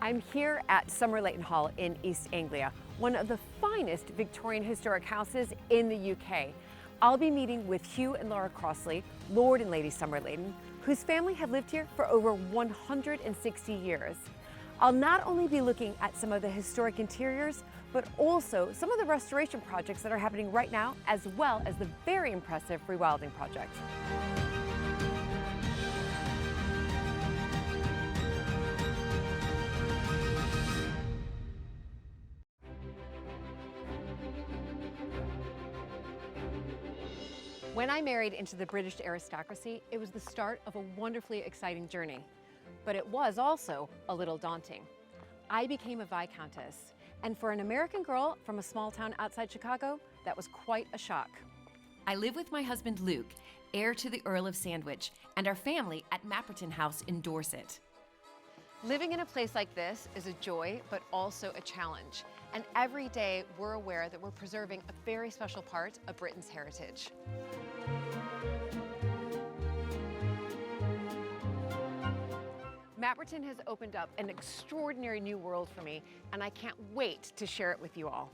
I'm here at Somerleyton Hall in East Anglia, one of the finest Victorian historic houses in the UK. I'll be meeting with Hugh and Laura Crossley, Lord and Lady Somerleyton, whose family have lived here for over 160 years. I'll not only be looking at some of the historic interiors, but also some of the restoration projects that are happening right now, as well as the very impressive Rewilding project. When I married into the British aristocracy, it was the start of a wonderfully exciting journey. But it was also a little daunting. I became a Viscountess, and for an American girl from a small town outside Chicago, that was quite a shock. I live with my husband Luke, heir to the Earl of Sandwich, and our family at Mapperton House in Dorset. Living in a place like this is a joy, but also a challenge. And every day we're aware that we're preserving a very special part of Britain's heritage. Mapperton has opened up an extraordinary new world for me, and I can't wait to share it with you all.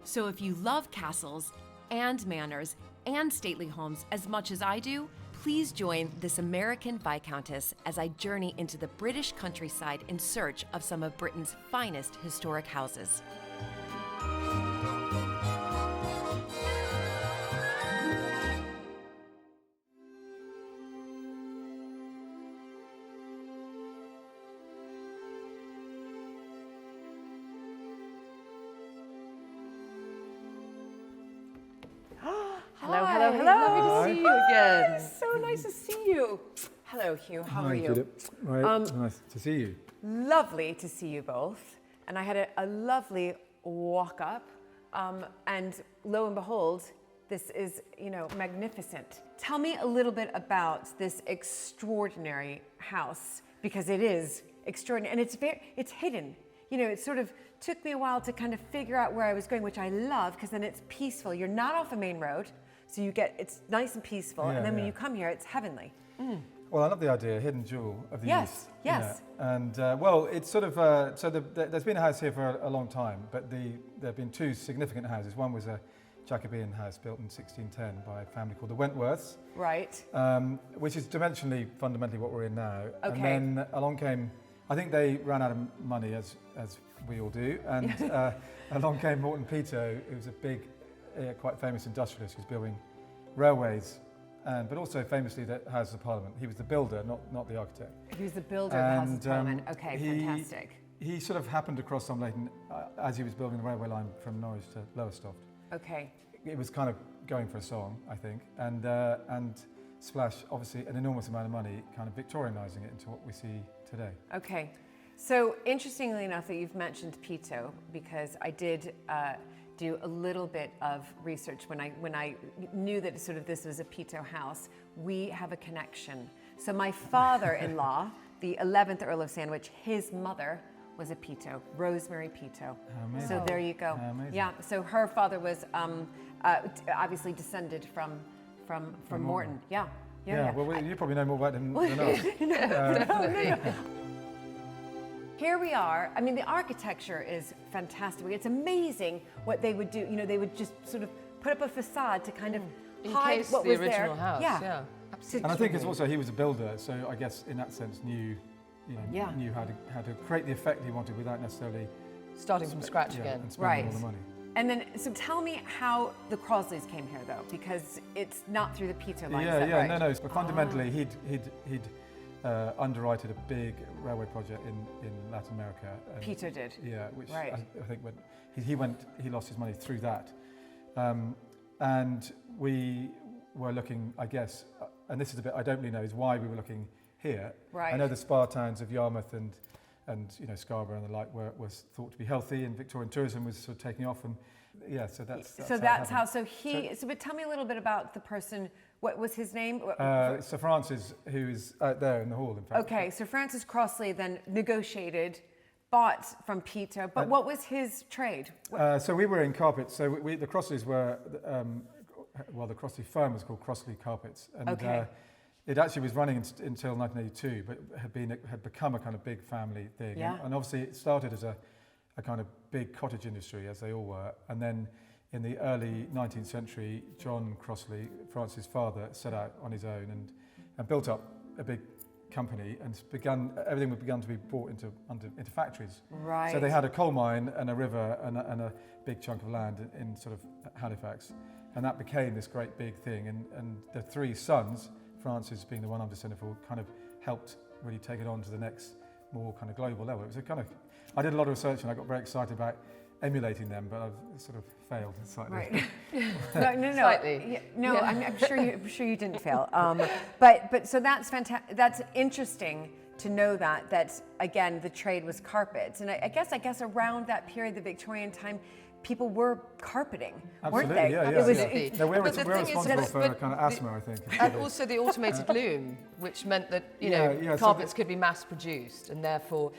So if you love castles and manors and stately homes as much as I do, please join this American Viscountess as I journey into the British countryside in search of some of Britain's finest historic houses. Hello, Hi, hello, hello. lovely to see you again. It's so nice to see you. Hello, Hugh. How are you? Philip. Right, nice to see you. Lovely to see you both. And I had a lovely walk up, and lo and behold, this is, magnificent. Tell me a little bit about this extraordinary house, because it is extraordinary, and it's hidden. It sort of took me a while to kind of figure out where I was going, which I love, because then it's peaceful. You're not off a main road, so it's nice and peaceful, and then when you come here, it's heavenly. Mm. Well, I love the idea, hidden jewel of the East. Yes. And it's sort of, there's been a house here for a long time, but there have been two significant houses. One was a Jacobean house built in 1610 by a family called the Wentworths. Right. Which is dimensionally, fundamentally what we're in now. Okay. And then along came, I think they ran out of money, as we all do, and along came Morton Peto, who was a big, quite famous industrialist who's building railways, but also famously the Houses of Parliament. He was the builder, not the architect. He was the builder of the Houses of Parliament. Okay, fantastic. He sort of happened across Somerleyton as he was building the railway line from Norwich to Lowestoft. Okay. It was kind of going for a song, I think, and Splash, obviously an enormous amount of money, kind of Victorianising it into what we see today. Okay. So interestingly enough that you've mentioned Peto, because I did do a little bit of research when I knew that sort of this was a Peto house. We have a connection. So my father-in-law, the 11th Earl of Sandwich, his mother was a Peto, Rosemary Peto. Amazing. So there you go. Amazing. Yeah. So her father was obviously descended from Morton. Yeah. Well, you probably know more about him than us. No. Here we are. I mean, the architecture is fantastic. It's amazing what they would do. They would just sort of put up a facade to kind of hide what was there. The original house. Yeah. Absolutely. And I think it's also he was a builder, so I guess in that sense knew how to create the effect he wanted without necessarily starting from scratch again. And spending all the money. And then, so tell me how the Crosleys came here, though, because it's not through the Peto line. Right? No. But fundamentally, he'd underwritten a big railway project in Latin America. Peto did. Yeah, which I think when he lost his money through that, and we were looking, I guess, and this is a bit I don't really know, is why we were looking here. Right. I know the spa towns of Yarmouth and Scarborough and the like was thought to be healthy, and Victorian tourism was sort of taking off, and so that's how. But tell me a little bit about the person. What was his name? Sir Francis, who is out there in the hall, in fact. Okay, Sir Francis Crossley then negotiated, bought from Peto, but what was his trade? So we were in carpets. So the Crossleys were, the Crossley firm was called Crossley Carpets, and it actually was running until 1982, but had become a kind of big family thing. Yeah. And obviously it started as a kind of big cottage industry, as they all were. And then in the early 19th century, John Crossley, Francis' father, set out on his own and built up a big company, and everything began to be brought into factories. Right. So they had a coal mine and a river and a big chunk of land in sort of Halifax. And that became this great big thing. And the three sons, Francis being the one I'm descended for, kind of helped really take it on to the next more kind of global level. It was I did a lot of research and I got very excited about emulating them, but I've sort of failed slightly. Right. no. Slightly. Yeah, no, yeah. I'm sure you didn't fail. But so that's fantastic. That's interesting to know that again the trade was carpets, and I guess around that period, the Victorian time, people were carpeting, weren't they? Yeah. It was, Absolutely. No, we're But the thing is responsible that- for but kind of asthma, I think. And also the automated loom, which meant that, So carpets could be mass produced, and therefore,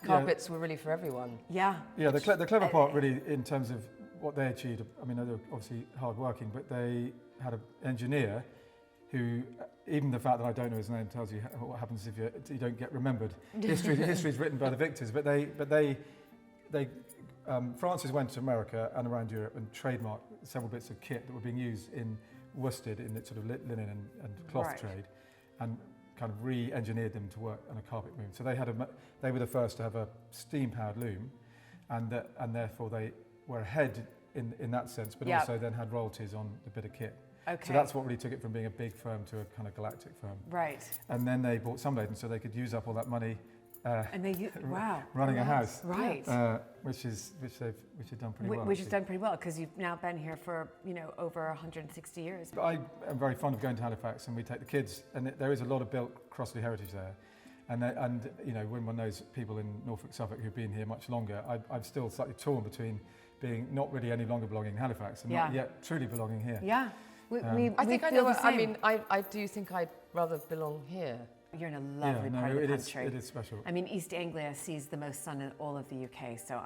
carpets were really for everyone. Yeah. Yeah, the clever part really in terms of what they achieved, I mean, they were obviously hard working, but they had an engineer who, even the fact that I don't know his name tells you what happens if you don't get remembered. History is written by the victors, but Francis went to America and around Europe and trademarked several bits of kit that were being used in worsted, in the sort of linen and cloth trade, and kind of re-engineered them to work on a carpet loom. So they were the first to have a steam-powered loom, and therefore they were ahead in that sense, but also then had royalties on the bit of kit. Okay. So that's what really took it from being a big firm to a kind of galactic firm. Right. And then they bought Somerleyton so they could use up all that money And they running a house. Right. Which they've done pretty well. Which has done pretty well because you've now been here for over 160 years. But I am very fond of going to Halifax, and we take the kids, and there is a lot of built Crossley heritage there. And when one knows people in Norfolk, Suffolk who've been here much longer, I'm still slightly torn between being not really any longer belonging in Halifax and not yet truly belonging here. Yeah. I think I know. I do think I'd rather belong here. You're in a lovely part of the country. It is special. I mean, East Anglia sees the most sun in all of the UK, so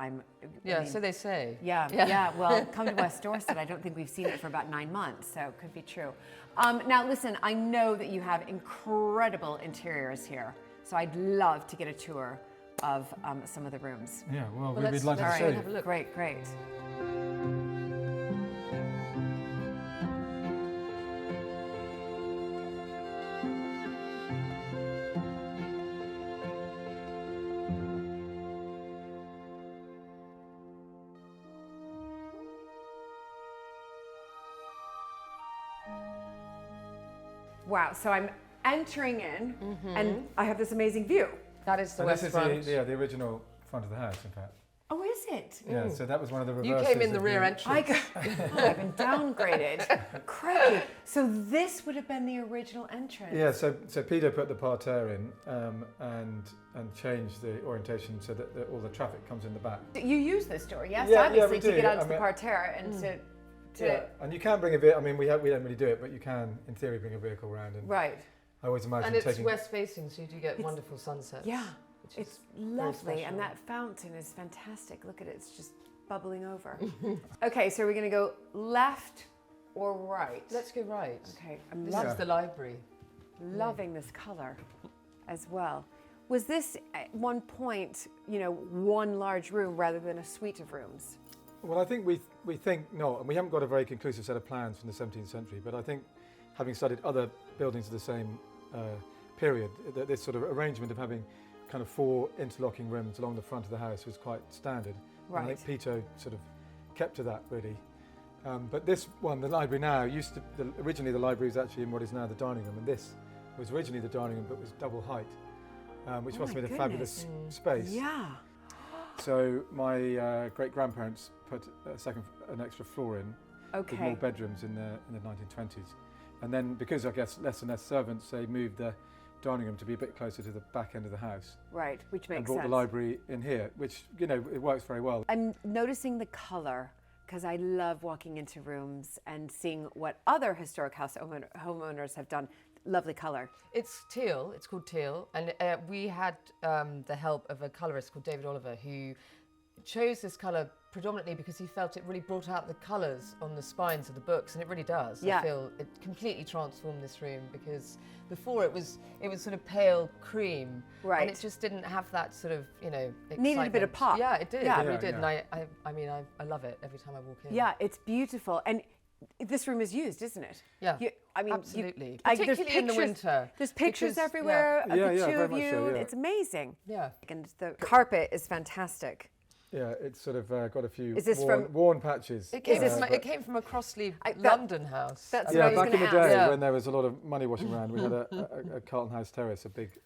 So they say. Yeah. Well, come to West Dorset. I don't think we've seen it for about 9 months, so it could be true. Now, listen, I know that you have incredible interiors here, so I'd love to get a tour of some of the rooms. Yeah, well let's we'd like to show you. have a look. Great. Wow, so I'm entering in, and I have this amazing view. That is the And west this is front. the original front of the house, in fact. Oh, is it? Yeah, so that was one of the You reverses. came in the of rear entrance. I've been downgraded. Crikey. So this would have been the original entrance. Yeah, so Peter put the parterre in and changed the orientation so that all the traffic comes in the back. You use this door, yes? Yeah, Obviously, we to do. get onto the parterre and to Yeah, and you can bring a vehicle. I mean, we don't really do it, but you can, in theory, bring a vehicle around. And right. I always imagine And it's taking. west facing, so you do get wonderful sunsets. Yeah, which it's is very lovely, special. and that fountain is fantastic. Look at it; it's just bubbling over. Okay, so we're going to go left or right. Let's go right. Okay, I'm This is the library. loving this color as well. Was this at one point, one large room rather than a suite of rooms? Well, I think we think not, and we haven't got a very conclusive set of plans from the 17th century. But I think, having studied other buildings of the same period, that this sort of arrangement of having kind of 4 interlocking rooms along the front of the house was quite standard. Right. And I think Peter sort of kept to that really. But this one, the library now, originally the library was actually in what is now the dining room, and this was originally the dining room but was double height, which must have been a fabulous space. Yeah. So my great-grandparents put an extra floor in with more bedrooms in the 1920s. And then because I guess less and less servants, they moved the dining room to be a bit closer to the back end of the house. Right, which makes and brought sense. the library in here, which, it works very well. I'm noticing the color because I love walking into rooms and seeing what other historic house homeowners have done. Lovely color. It's teal. It's called teal, and we had the help of a colorist called David Oliver, who chose this color predominantly because he felt it really brought out the colours on the spines of the books, and it really does. Yeah. I feel it completely transformed this room, because before it was sort of pale cream, Right. and it just didn't have that sort of, you know, Needed a bit of excitement. pop. Yeah, it did. Yeah. It really Yeah, did. yeah. And I mean, I love it every time I walk in. Yeah, it's beautiful. And this room is used, isn't it? Yeah, I mean, absolutely. there's Particularly in the winter. There's pictures because- everywhere of Yeah, the yeah, two very of much you. so, yeah. It's amazing. Yeah. And the carpet is fantastic. Yeah, it's sort of got a few Is this worn patches. It came, this from, from- it came from a Crossley that- London house. that's I what I Yeah, was mean, back in the gonna day ask. Yeah. when there was a lot of money washing around, we had a Carlton House Terrace, a big.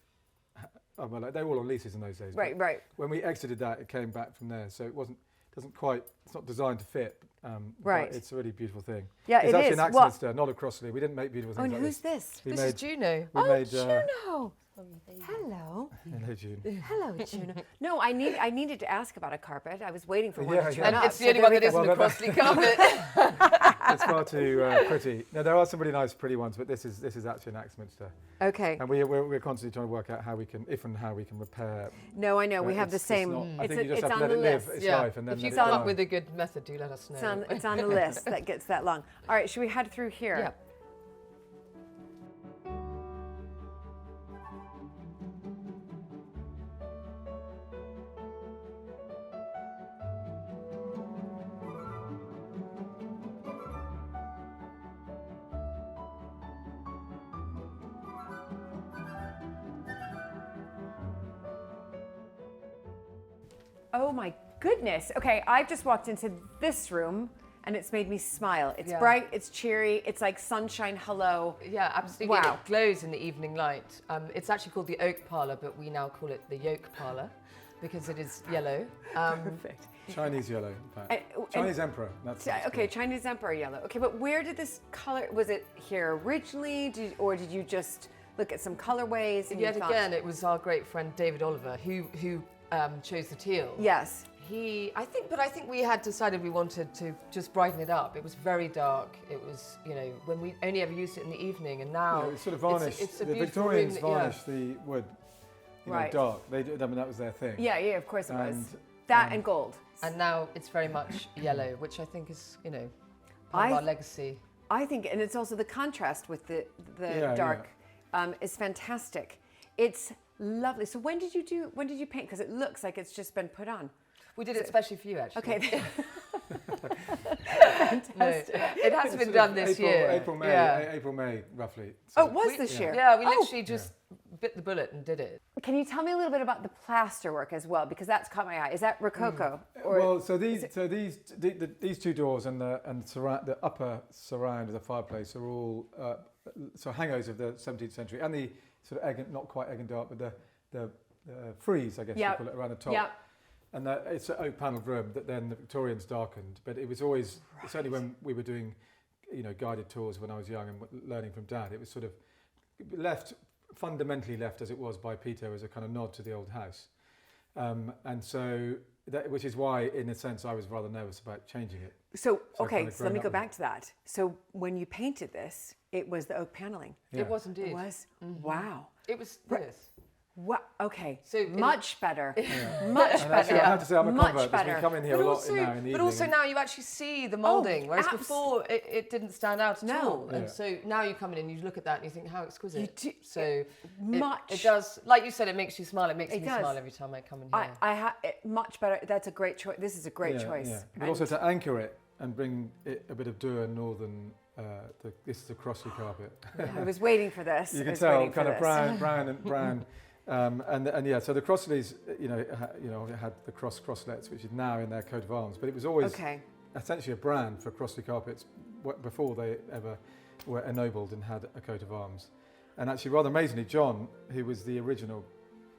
Well, they were all on leases in those days. but Right, right. When we exited that, it came back from there, so it's not designed to fit. Right. But it's a really beautiful thing. Yeah, it's it actually is. an Well- Axminster, not a Crossley. We didn't make beautiful Oh, things and like who's this? We This made, is Juno. we made, Juno. Hello. Hello, June. Hello, Juno. No, I needed to ask about a carpet. I was waiting for one Yeah, to yeah. turn And up. it's the so only there one we that go. isn't a Well, Crossley carpet. It's far too pretty. No, there are some really nice, pretty ones, but this is actually an Axminster. Okay. And we're constantly trying to work out how we can repair. No, I know. We But have the it's same. not- I it's think you just it's have on to let the it live list. its Yeah. life and then If you let it come up die. with a good method, do let us know. It's on the list that gets that long. All right, should we head through here? Yeah. Oh my goodness. Okay, I've just walked into this room and it's made me smile. It's Yeah. bright, it's cheery, it's like sunshine hello. Yeah, absolutely. Wow. It glows in the evening light. It's actually called the Oak Parlour, but we now call it the Yolk Parlour because it is yellow. Perfect. Chinese yellow, in fact. And- Chinese emperor. That's what it's Okay, called. Chinese Emperor yellow. Okay, but where did this color, was it here originally? Or did you just look at some colorways and Yet you thought, again, it was our great friend David Oliver who chose the teal. yes. I think we had decided we wanted to just brighten it up. It was very dark. It was, you know, when we only ever used it in the evening, and now Yeah, it's sort of varnished. It's a the beautiful Victorians room that- yeah. varnished the wood, Right. dark. They did. I mean, that was their thing. Yeah, of course it was. And, That and gold. And now it's very much yellow, which I think is, you know, part I- of our legacy. I think, and it's also the contrast with the Yeah, dark is fantastic. It's lovely. So when did you paint? Because it looks like it's just been put on. We did it especially for you, actually. Okay. No, it has been done this year. April, May, roughly. Oh, So it was this year? Yeah, we Oh. literally just bit the bullet and did it. Can you tell me a little bit about the plaster work as well? Because that's caught my eye. Is that Rococo? Well, so these two doors and the upper surround of the fireplace are all hangers of the 17th century, and the sort of not quite egg and dark, but the frieze, I guess you call it, around the top. Yeah. And it's an oak panelled room that then the Victorians darkened. But it was always, certainly when we were doing, guided tours when I was young and learning from Dad, it was sort of fundamentally left as it was by Peter as a kind of nod to the old house. And so, which is why, in a sense, I was rather nervous about changing it. So I've kind of let me grown go up with back to that. So when you painted this, it was the oak paneling. Yeah. It was indeed. It was? Wow. It was this. Wow. Okay. So much better. Much And better. actually, I have to say, I'm a Much convert because we better. come in here a lot now in the But evening. also now you actually see the moulding, whereas abs- before it didn't stand out at No. all. And Yeah. so now you come in and you look at that and you think, how exquisite. You do- So much. it does, like you said, it makes you smile. It makes It me does. smile every time I come in here. Much better. That's a great choice. This is a great choice. Yeah. But And- also to anchor it and bring it a bit of Dour northern. This is a Crossley carpet. I was waiting for this. You I can was tell, waiting for kind of this. brown and brown. And yeah, so the Crossleys, it had the crosslets, which is now in their coat of arms, but it was always Okay. essentially a brand for Crossley carpets before they ever were ennobled and had a coat of arms. And actually, rather amazingly, John, who was the original,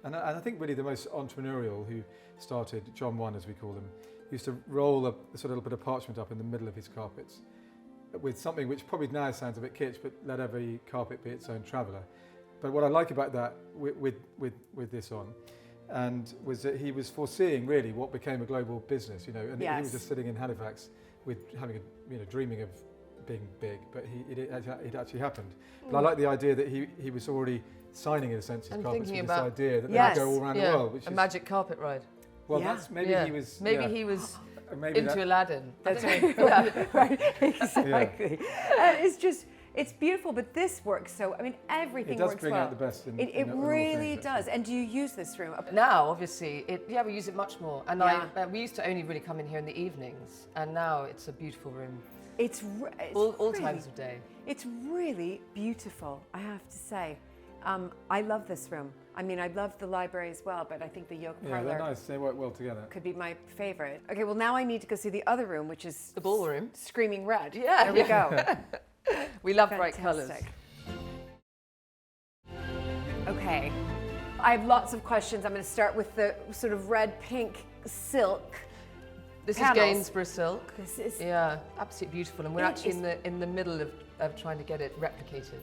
and I think really the most entrepreneurial, who started, John 1 as we call them, used to roll a sort of little bit of parchment up in the middle of his carpets with something which probably now sounds a bit kitsch, but let every carpet be its own traveller. But what I like about that with this on, and was that he was foreseeing really what became a global business, and he was just sitting in Halifax with having dreaming of being big, but it actually happened. But I like the idea that he was already signing in a sense his And carpets with thinking this about- idea that Yes. they would go all around the world, which a is magic carpet ride. well, Yeah. that's maybe Yeah. he was Maybe he was maybe into Aladdin. That's right. Right, exactly. It's beautiful, but this works. So, I mean, everything works well. It does bring out the best in It in all really things, does. And do you use this room? Now, obviously, we use it much more. And Yeah. we used to only really come in here in the evenings, and now it's a beautiful room. It's all really, times of day. It's really beautiful, I have to say. I love this room. I mean, I love the library as well, but I think the yoga Yeah, parlor they're nice. They work well together. could be my favorite. Okay, well now I need to go see the other room, which is The ballroom. screaming red. Yeah, there we go. We love bright colours. Fantastic. Okay, I have lots of questions. I'm going to start with the sort of red-pink silk. This panels. is Gainsborough silk. This is Absolutely beautiful, and we're actually in the middle of trying to get it replicated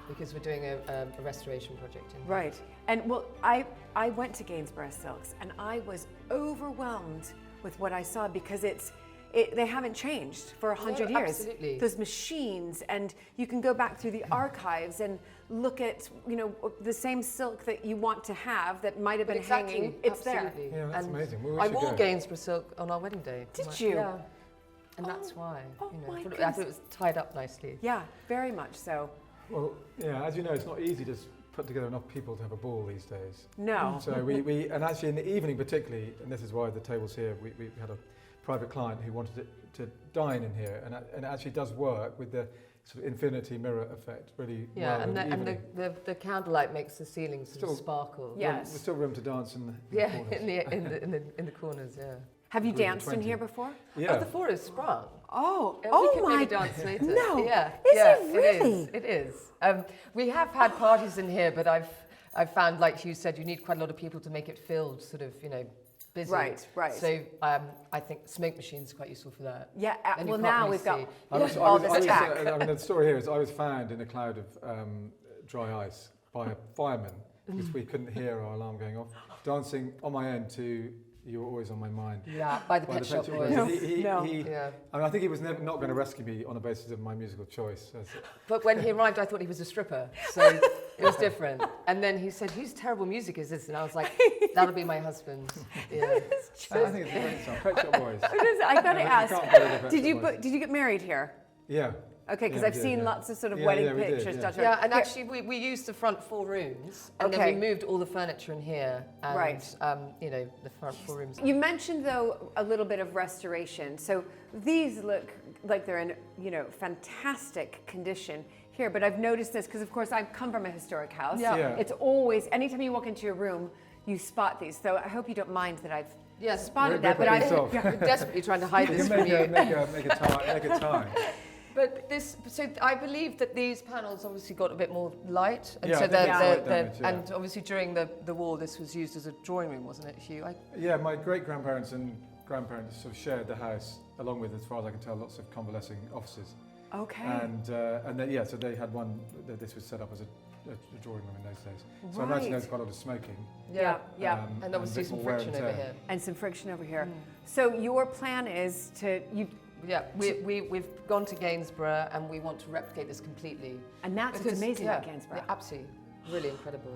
because we're doing a restoration project in here. right. And well, I went to Gainsborough Silks and I was overwhelmed with what I saw because they haven't changed for 100 years. Absolutely. Those machines, and you can go back through the archives and look at, you know, the same silk that you want to have that might have been hanging. It's absolutely. there. Yeah, that's amazing. Well, we I should wore go. Gainsborough silk on our wedding day. Did you? Yeah. And that's why. oh You know, my I thought goodness. it was tied up nicely. Yeah, very much so. Well, yeah, as you know, it's not easy to put together enough people to have a ball these days. No. So we and actually in the evening particularly, and this is why the table's here, we had a private client who wanted to dine in here, and it actually does work with the sort of infinity mirror effect really Yeah, well and, in the evening. the candlelight makes the ceiling sort of Still- sparkle. Yes. There's still room to dance in the Yeah, corners. in the corners. Yeah. Have you Room danced in 20. here before? Yeah. Oh, the floor is sprung. Oh, We can my! maybe dance later. No. Yeah. Is yeah, it really? It is. We have had parties in here, but I've found, like Hugh said, you need quite a lot of people to make it filled, sort of, you know, busy. Right, right. So I think smoke machines are quite useful for that. Yeah. Then you Well, can't now really we've got see. all this tack. I mean, the story here is I was found in a cloud of dry ice by a fireman because we couldn't hear our alarm going off, dancing on my end to "You Were Always on My Mind." Yeah, by the Pet Shop Boys. No. Yeah. I mean, I think he was never not going to rescue me on the basis of my musical choice. But when he arrived, I thought he was a stripper, so it was different. And then he said, "Whose terrible music is this?" And I was like, "That'll be my husband." Yeah. I think it's a great song. Pet Shop Boys. I gotta You ask. can't beat the Pet Did Shop Boys. you get married here? Yeah. Okay, because Yeah, I've we did, seen yeah. lots of sort of Yeah, wedding yeah, we did, pictures. yeah. Dr. Yeah, and Here- actually we used the front 4 rooms, and Okay. then we moved all the furniture in here, and Right. you know, the front 4 rooms. You mentioned though a little bit of restoration. So these look like they're in, you know, fantastic condition here, but I've noticed this because of course I come from a historic house. Yeah. Yeah. It's always, anytime you walk into a room, you spot these. So I hope you don't mind that I've Yes, spotted Rip that, it but I yourself. We're desperately trying to hide You this can from you. make a time. But this, so I believe that these panels obviously got a bit more light, and Yeah, so I think it's light damage, yeah. and obviously during the war, this was used as a drawing room, wasn't it, Hugh? Yeah, my great-grandparents and grandparents sort of shared the house, along with, as far as I can tell, lots of convalescing offices. okay. And then, yeah, so they had one, this was set up as a drawing room in those days. So I imagine Right. there's quite a lot of smoking. Yeah. And obviously a bit some more wear friction and over tear. here. And some friction over here. So your plan is to Yeah, we've gone to Gainsborough and we want to replicate this completely. and that's what's Because, amazing yeah, about Gainsborough. yeah, absolutely, really incredible.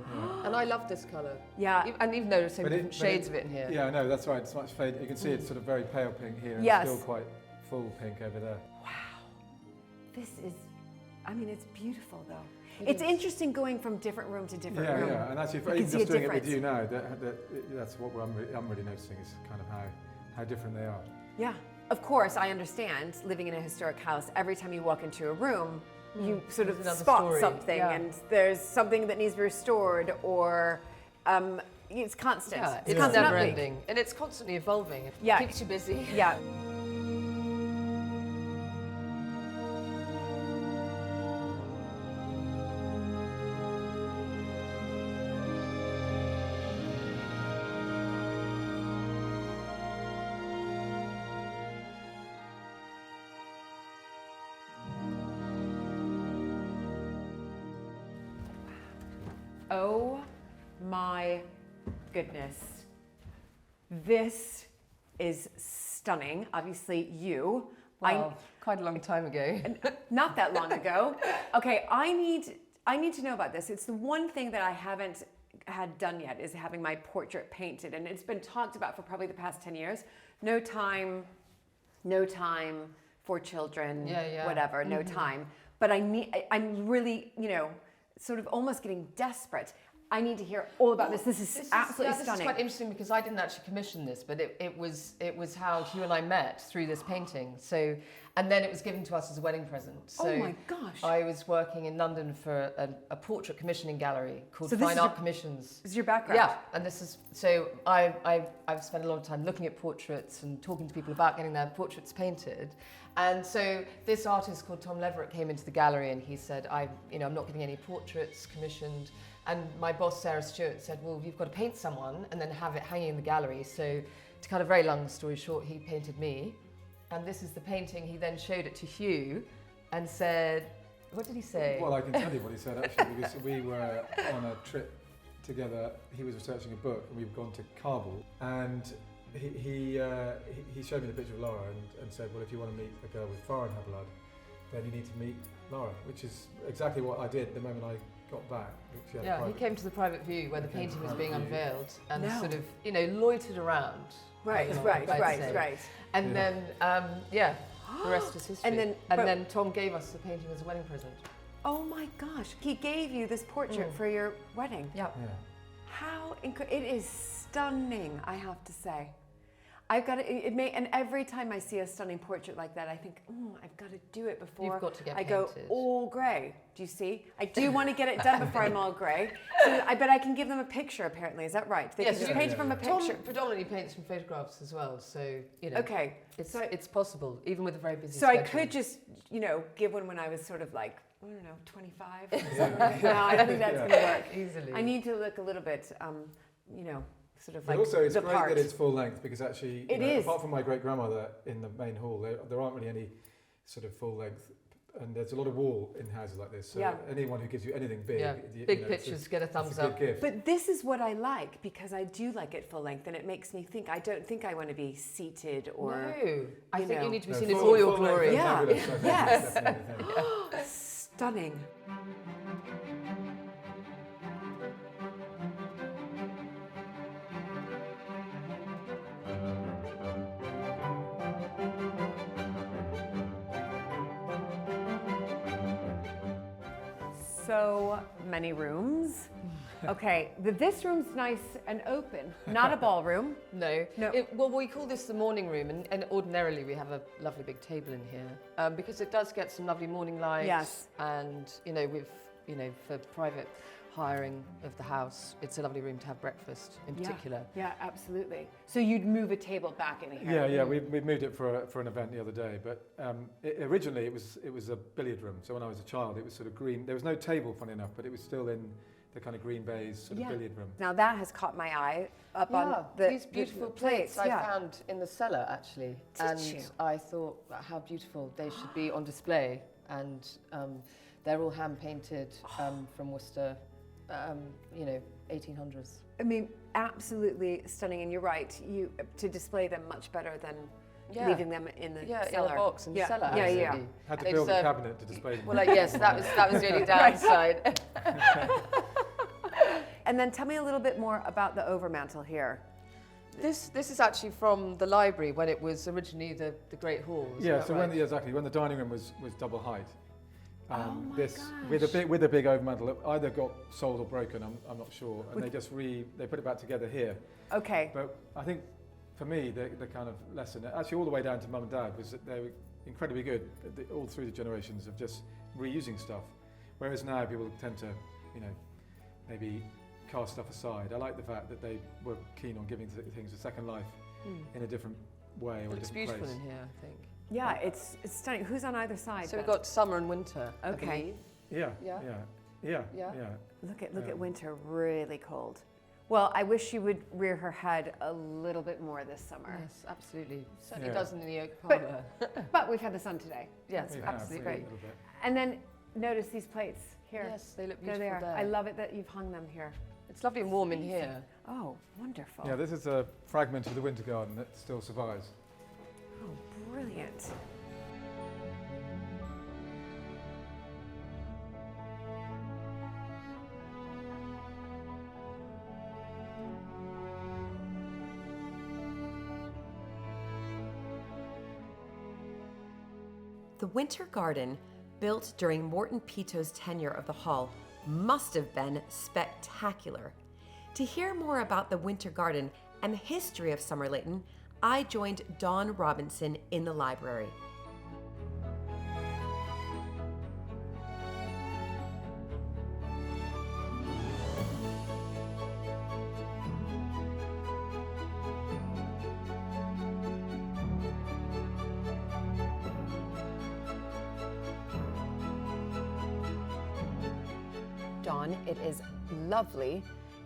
And I love this colour. Yeah. And even though there's so But many different shades of it in here. Yeah, no, that's right. It's much fade. You can see it's sort of very pale pink here, and Yes. still quite full pink over there. This is, I mean, it's beautiful though. It It's is. interesting going from different room to different Yeah, room. yeah, and actually, You can even see just a doing it with difference. you now, that's what I'm really noticing is kind of how different they are. Yeah. Of course, I understand living in a historic house, every time you walk into a room, you sort of There's another spot story, something yeah. and there's something that needs to be restored or it's constant. Yeah, It's it's constant never update. ending. And it's constantly evolving. It Yeah. keeps you busy. Yeah. Oh my goodness. This is stunning. Obviously, you. Wow, quite a long time ago. Not that long ago. Okay, I need to know about this. It's the one thing that I haven't had done yet is having my portrait painted, and it's been talked about for probably the past 10 years. No time no time for children, Yeah. whatever, no time. But I'm really, sort of almost getting desperate. I need to hear all about this. This is absolutely this stunning. is quite interesting because I didn't actually commission this, but it was how Hugh and I met through this painting. So, and then it was given to us as a wedding present. So oh my gosh! I was working in London for a portrait commissioning gallery called So this Fine is Art Commissions. This is your background. Yeah, and this is so I've spent a lot of time looking at portraits and talking to people about getting their portraits painted. And so this artist called Tom Leverett came into the gallery and he said, I'm not getting any portraits commissioned. And my boss, Sarah Stewart, said, well, you've got to paint someone and then have it hanging in the gallery. So to cut a very long story short, he painted me. And this is the painting. He then showed it to Hugh and said, what did he say? Well, I can tell you what he said, actually, because we were on a trip together. He was researching a book and we've gone to Kabul. And he showed me the picture of Laura and said, well, if you want to meet a girl with foreign her blood, then you need to meet Laura, which is exactly what I did the moment I got back. Yeah, he came to the private view where the painting was being unveiled and sort of, loitered around. Right. And then, the rest is history. And then Tom gave us the painting as a wedding present. Oh my gosh! He gave you this portrait for your wedding. Yeah. How it is stunning, I have to say. I've got to, and every time I see a stunning portrait like that, I think, I've got to do it before You've got to get I go painted. all grey. Do you see? I do want to get it done before I'm all grey. So I bet I can give them a picture, apparently. Is that right? They can just paint from a picture. Tom predominantly paints from photographs as well, so, Okay. It's possible, even with a very busy So schedule. I could just, give one when I was sort of like, I don't know, 25 or something. No, I don't think that's going to work. Easily. I need to look a little bit, sort of But like also, it's the great part. that it's full length because actually, It is. apart from my great grandmother in the main hall, there aren't really any sort of full length, and there's a lot of wall in houses like this. So anyone who gives you anything big, big pictures get a thumbs up. Gift. But this is what I like because I do like it full length, and it makes me think. I don't think I want to be seated or. No, I think you need to be No, seen in full- all your full length glory. is Yeah. fabulous, I think. Yes. Definitely. Stunning. So many rooms. Okay, this room's nice and open, not a ballroom. No. No. Well, we call this the morning room, and ordinarily we have a lovely big table in here because it does get some lovely morning light. Yes. And for private hiring of the house, it's a lovely room to have breakfast in particular. Yeah, absolutely. So you'd move a table back in here. Yeah, we moved it for an event the other day, but originally it was a billiard room. So when I was a child, it was sort of green. There was no table, funny enough, but it was still in the kind of green baize sort of billiard room. Now that has caught my eye up on these beautiful plates I found in the cellar actually, you? I thought how beautiful they should be on display, and they're all hand painted from Worcester, 1800s. I mean, absolutely stunning, and you're right. You to display them much better than leaving them in the cellar. In a box in the cellar. Yeah. Absolutely. Had to build a cabinet to display them. Well, yes, that was the only downside. And then tell me a little bit more about the overmantel here. This is actually from the library when it was originally the Great Hall. Yeah, so when the dining room was double height. My this gosh. with a big overmantel, it either got sold or broken. I'm not sure, and they put it back together here. Okay. But I think for me the kind of lesson, actually all the way down to mum and dad, was that they were incredibly good all through the generations of just reusing stuff, whereas now people tend to maybe cast stuff aside. I like the fact that they were keen on giving things a second life in a different way or a It's different beautiful place. in here, I think. Yeah, it's stunning. Who's on either side? So we've then? got summer and winter. I Okay. believe. Yeah. Look at winter, really cold. Well, I wish she would rear her head a little bit more this summer. Yes, absolutely. Certainly Yeah. does in the oak But- parlour. But we've had the sun today. Yes, We have, absolutely. a great. little bit. And then notice these plates here. Yes, they look They're beautiful there. there. I love it that you've hung them here. It's lovely and warm in here. Oh, wonderful. Yeah, this is a fragment of the winter garden that still survives. Oh, brilliant. The Winter Garden, built during Morton Pito's tenure of the Hall, must have been spectacular. To hear more about the Winter Garden and the history of Somerleyton, I joined Dawn Robinson in the library. Dawn, it is lovely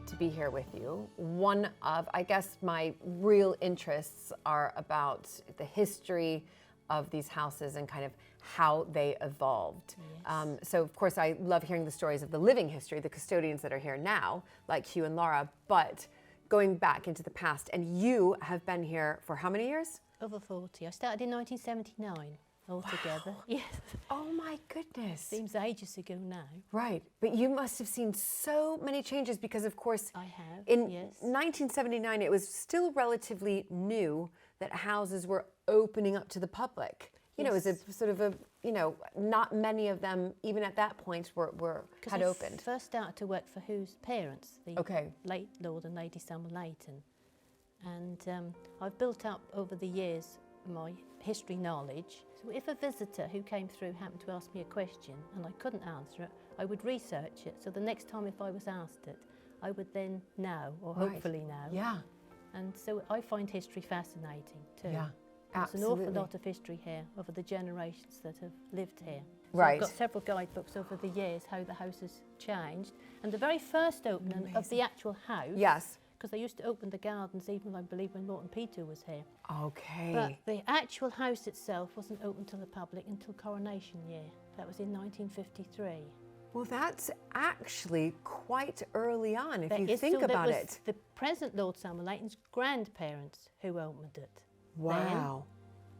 to be here with you. One of, I guess, my real interests are about the history of these houses and kind of how they evolved. Yes. So, of course, I love hearing the stories of the living history, the custodians that are here now, like Hugh and Laura, but going back into the past. And you have been here for how many years? Over 40. I started in 1979 altogether. Wow. Yes. Oh my goodness. Seems ages ago now. Right, but you must have seen so many changes because, of course, I have, in yes. 1979, it was still relatively new that houses were opening up to the public. You know, it was a sort of a, you know, not many of them, even at that point, had opened. I first started to work for Hugh's parents, the late Lord and Lady Somerleyton. And I've built up over the years my history knowledge. So if a visitor who came through happened to ask me a question and I couldn't answer it, I would research it. So the next time if I was asked it, I would then know, or hopefully know. Yeah. And so I find history fascinating too. Yeah, There's absolutely. an awful lot of history here over the generations that have lived here. So Right. I've got several guidebooks over the years how the house has changed. And the very first opening of the actual house, Yes. because they used to open the gardens even, I believe, when Morton Pito was here. Okay. But the actual house itself wasn't open to the public until Coronation Year. That was in 1953. Well, that's actually quite early on, if There you is- think so that about was it. the present Lord Somerleyton's grandparents who opened it. Wow.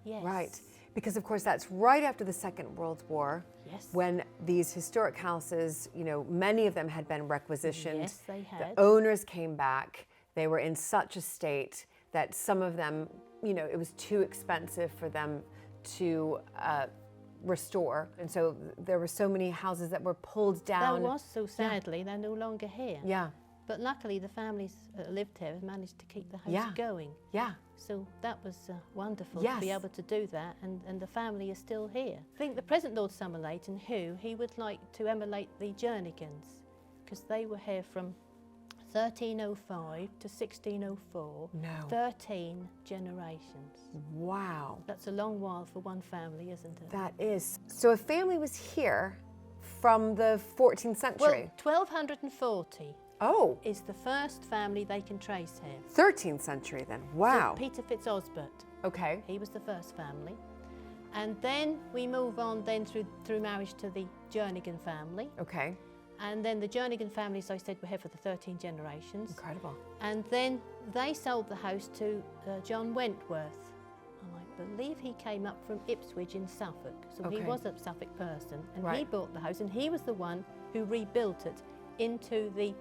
Then, yes. Right. Because, of course, that's right after the Second World War, Yes. when these historic houses, you know, many of them had been requisitioned. Yes, they had. The owners came back. They were in such a state that some of them, you know, it was too expensive for them to restore. And so there were so many houses that were pulled down. There was, so sadly, they're no longer here. Yeah. But luckily, the families that lived here have managed to keep the house Yeah. going. Yeah. So that was wonderful to be Yes. able to do that, and the family is still here. I think the present Lord Somerleyton, he would like to emulate the Jernigans, because they were here from 1305 to 1604. No. 13 generations. Wow. That's a long while for one family, isn't it? That is. So a family was here from the 14th century. Well, 1240 Oh, is the first family they can trace here. 13th century then. Wow. So Peter Fitzosbert, Okay. he was the first family. And then we move on then through marriage to the Jernigan family. Okay. And then the Jernigan family, as I said, were here for the 13 generations. Incredible. And then they sold the house to John Wentworth. And I believe he came up from Ipswich in Suffolk. So he Okay. was a Suffolk person. And he Right. bought the house, and he was the one who rebuilt it into the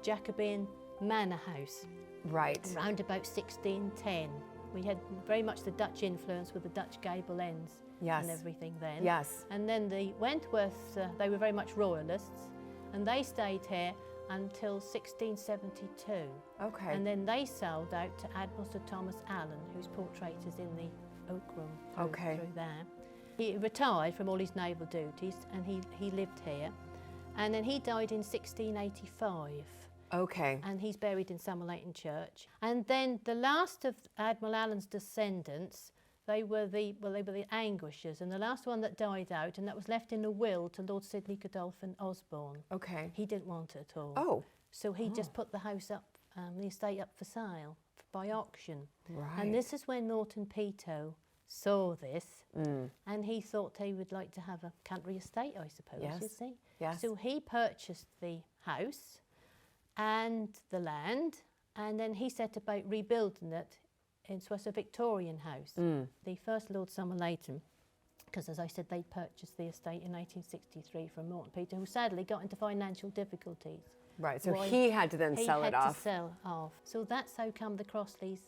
Jacobean Manor house Right. around about 1610. We had very much the Dutch influence with the Dutch gable ends Yes. and everything then. Yes. And then the Wentworths, they were very much royalists, and they stayed here until 1672. Okay. And then they sold out to Admiral Sir Thomas Allen, whose portrait is in the Oak Room Okay. through there. He retired from all his naval duties, and he lived here. And then he died in 1685. Okay. And he's buried in Somerleyton Church. And then the last of Admiral Allen's descendants, they were the Anguishers, and the last one that died out, and that was left in a will to Lord Sidney Godolphin Osborne. Okay. He didn't want it at all. Oh. So he just put the house up, the estate up for sale by auction. Right. And this is when Morton Pito saw this, and he thought he would like to have a country estate, I suppose, Yes. you see. Yes. So he purchased the house and the land, and then he set about rebuilding it. It was a Victorian house. The first Lord Somerleyton, because as I said, they purchased the estate in 1863 from Morton Pito, who sadly got into financial difficulties. Right. So Why- he had to then sell He it had to off. sell off. So that's how come the Crossleys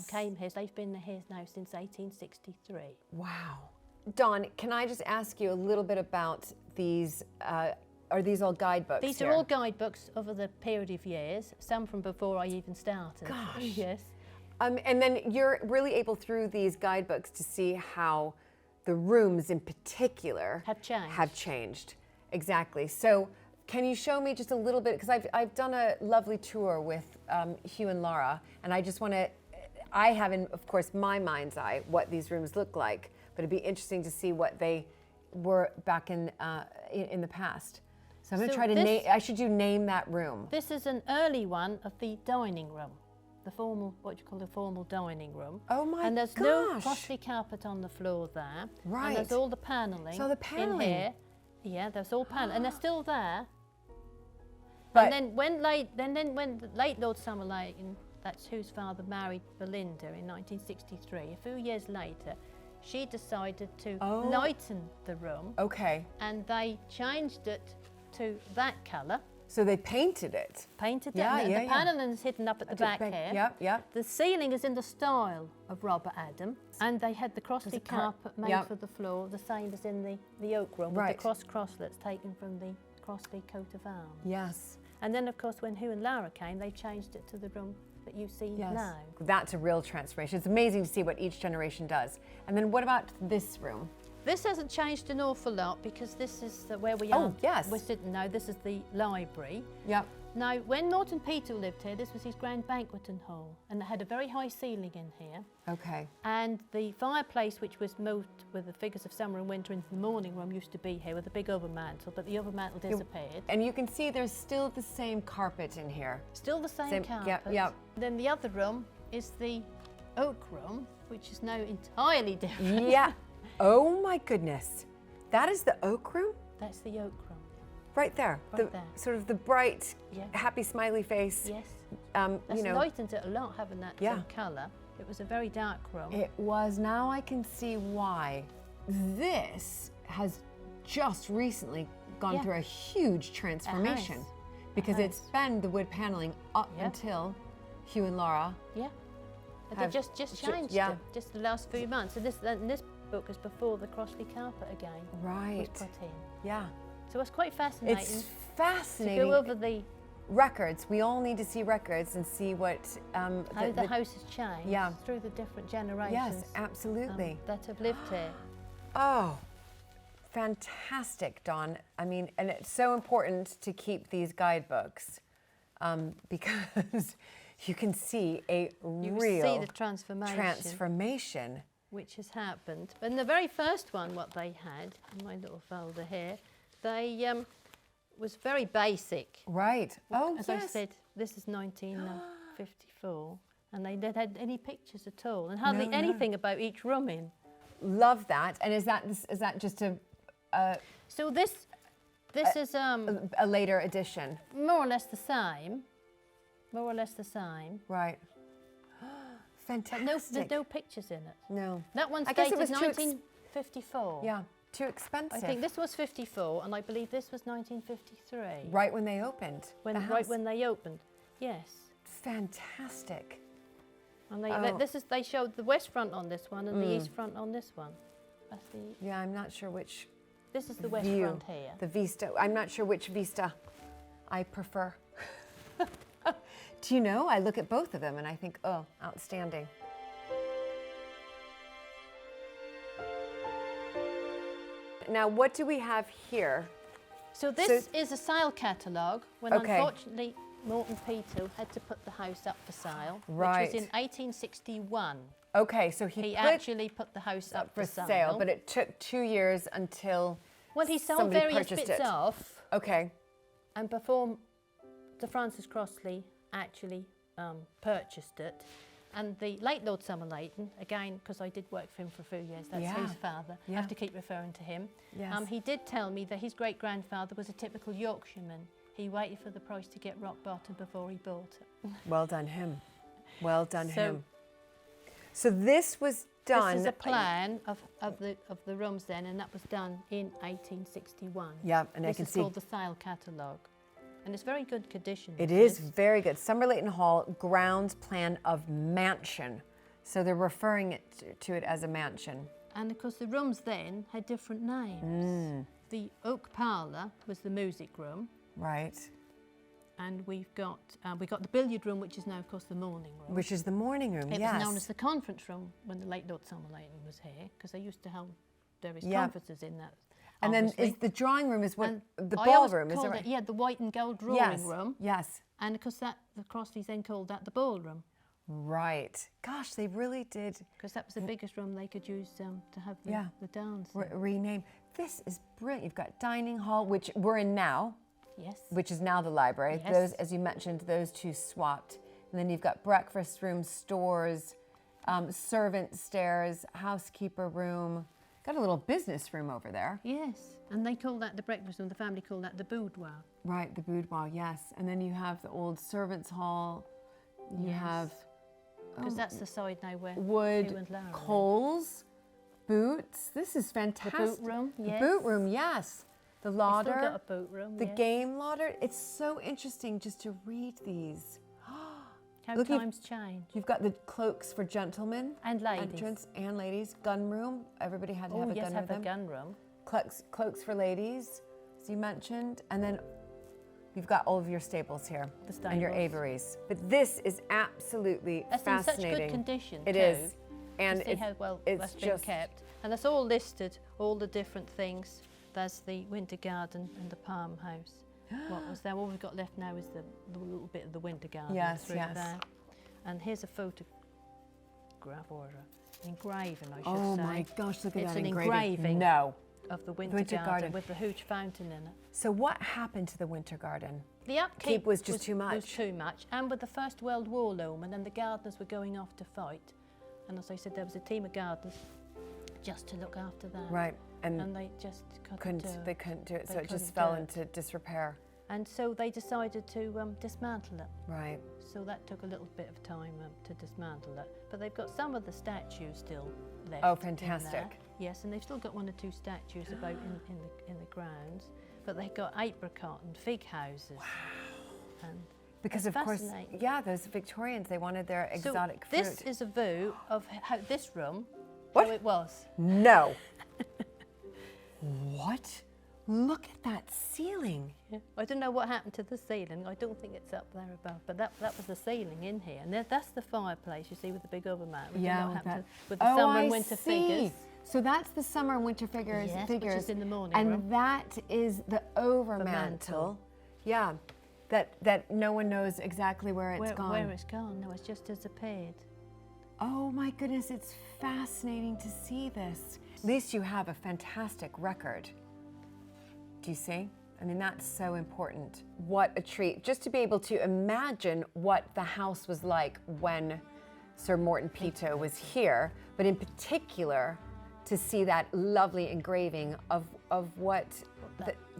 came here. They've been here now since 1863. Wow. Dawn, can I just ask you a little bit about these? Are these all guidebooks? These are all guidebooks over the period of years, some from before I even started. Gosh. Yes. And then you're really able through these guidebooks to see how the rooms in particular have changed. Exactly. So can you show me just a little bit, because I've done a lovely tour with Hugh and Laura, and I just want to, I have in, of course, my mind's eye what these rooms look like, but it'd be interesting to see what they were back in the past. So I'm going to try to name, I should do name that room. This is an early one of the dining room, the formal, what you call the formal dining room. Oh my gosh. And there's no Crossley carpet on the floor there. Right. And there's all the panelling. So the panelling. In here. Yeah, there's all panelling, and they're still there. But and then when the late Lord Somerleyton, that's whose father, married Belinda in 1963, a few years later, she decided to lighten the room. Okay. And they changed it to that colour. So they painted it. Painted it. Yeah, the panelling is hidden up at the back here. Yep, yep. The ceiling is in the style of Robert Adam, and they had the Crossley carpet made for the floor, the same as in the oak room, with the crosslets taken from the Crossley coat of arms. Yes. And then, of course, when Hugh and Laura came, they changed it to the room that you see now. That's a real transformation. It's amazing to see what each generation does. And then what about this room? This hasn't changed an awful lot, because this is where we are. Oh, yes. We're sitting now. This is the library. Yep. Now, when Norton Peter lived here, this was his grand banqueting hall, and it had a very high ceiling in here. Okay. And the fireplace, which was moved with the figures of summer and winter into the morning room, used to be here with a big overmantel, but the overmantel disappeared. And you can see there's still the same carpet in here. Still the same carpet. Yep. Then the other room is the oak room, which is now entirely different. Yeah. Oh my goodness. That is the oak room? That's the oak room. Right there. Right there. Sort of the bright, happy, smiley face. Yes. That's lightened it a lot, having that colour. It was a very dark room. It was. Now I can see why. This has just recently gone through a huge transformation, because it's been the wood panelling up until Hugh and Laura. Yeah. But they just changed it just the last few months. So this book is before the Crossley carpet again was put in. Yeah. So it's quite fascinating. It's fascinating. To go over the records. We all need to see records and see what how the house has changed through the different generations. Yes, absolutely. That have lived here. Oh, fantastic, Dawn. I mean, and it's so important to keep these guidebooks because you can see a real the transformation which has happened. And the very first one, what they had in my little folder here, they was very basic. Right. As I said, this is 1954, and they didn't have any pictures at all, and hardly anything about each room in. Love that. And is that just a? So this is a later edition. More or less the same. More or less the same. Right. Fantastic. But there's no pictures in it. No. That one's I guess dated it was 1954. Yeah. Too expensive. I think this was 54, and I believe this was 1953. Right when they opened. Right when they opened. Yes. Fantastic. And they showed the west front on this one and the east front on this one. That's the. Yeah, I'm not sure which. This is the west front here. The vista. I'm not sure which vista I prefer. Do you know? I look at both of them and I think, oh, outstanding. Now, what do we have here? So this is a sale catalogue when unfortunately Norton Peter had to put the house up for sale, which was in 1861. Okay, so he actually put the house up for sale. But it took 2 years until he sold various bits off. Okay. And before Sir Francis Crossley actually purchased it, and the late Lord Somerleyton, again, because I did work for him for a few years, that's his father, I have to keep referring to him. Yes. He did tell me that his great-grandfather was a typical Yorkshireman. He waited for the price to get rock bottom before he bought it. Well done him. Well done him. So this was done. This is a plan of the rooms then, and that was done in 1861. Yeah, and I can see. This is called the sale catalogue. And it's very good condition. It is very good. Somerleyton Hall, grounds plan of mansion. So they're referring to it as a mansion. And of course the rooms then had different names. The oak parlour was the music room. Right. And we got the billiard room, which is now, of course, the morning room. Which is the morning room, It yes. was known as the conference room when the late Lord Somerleyton was here, because they used to hold various conferences in that. And obviously. then is the drawing room is what, And the I always ballroom, is called it right? Yeah, the white and gold drawing room. Yes. And of course the Crossleys then called that the ballroom. Right. Gosh, they really did Because that was the biggest room they could use to have the dance. rename. This is brilliant. You've got dining hall, which we're in now. Yes. Which is now the library. Yes. Those, as you mentioned, those two swapped. And then you've got breakfast room, stores, servant stairs, housekeeper room. Got a little business room over there. Yes. And they called that the breakfast room. The family called that the boudoir. Right, the boudoir, yes. And then you have the old servants' hall. You have Because that's the side now where wood, Hugh and Laura live. coals, boots. This is fantastic. The boot room, yes. The boot room, yes. The lauder. Still got a boot room. The yes. game lauder. It's so interesting just to read these. How Look, times change. You've got the cloaks for gentlemen. And ladies. Entrance and ladies. Gun room. Everybody had to Oh have a yes, gun have with a them. gun room. Cloaks for ladies, as you mentioned. And then you've got all of your stables here. The And your stables. aviaries. But this is absolutely That's in fascinating. such good condition It too. is. And to see how well it's that's been just kept. And that's all listed, all the different things. There's the winter garden and the palm house. What was there? All we've got left now is the little bit of the winter garden through there. And here's a photograph or an engraving, I should say. Oh my gosh, look at It's that an engraving. engraving. No. Of the winter garden with the huge fountain in it. So what happened to the winter garden? The upkeep was just too much. Was too much. And with the First World War looming, and the gardeners were going off to fight. And as I said, there was a team of gardeners just to look after that. Right. And they just couldn't do it. They couldn't do it, They so it just couldn't fell do it. into disrepair. And so they decided to dismantle it. Right. So that took a little bit of time to dismantle it. But they've got some of the statues still left. Oh, in fantastic. there. Yes, and they've still got 1 or 2 statues about in the grounds. But they've got apricot and fig houses. Wow. And Because it's of course, fascinating. yeah, those Victorians, they wanted their exotic so fruit. this is a view of how this room, What? how it was. No. What? Look at that ceiling. Yeah. I don't know what happened to the ceiling. I don't think it's up there above, but that was the ceiling in here. And that's the fireplace, you see, with the big overmat. We don't know what happened with the summer and winter figures. So that's the summer and winter figures. Yes, which is in the morning and room. that is the overmantel. mantle. Yeah, that no one knows exactly where it's gone. Where it's gone? No, it's just disappeared. Oh my goodness, it's fascinating to see this. At least you have a fantastic record. Do you see? I mean, that's so important. What a treat. Just to be able to imagine what the house was like when Sir Morton Peto was here, but in particular, to see that lovely engraving of what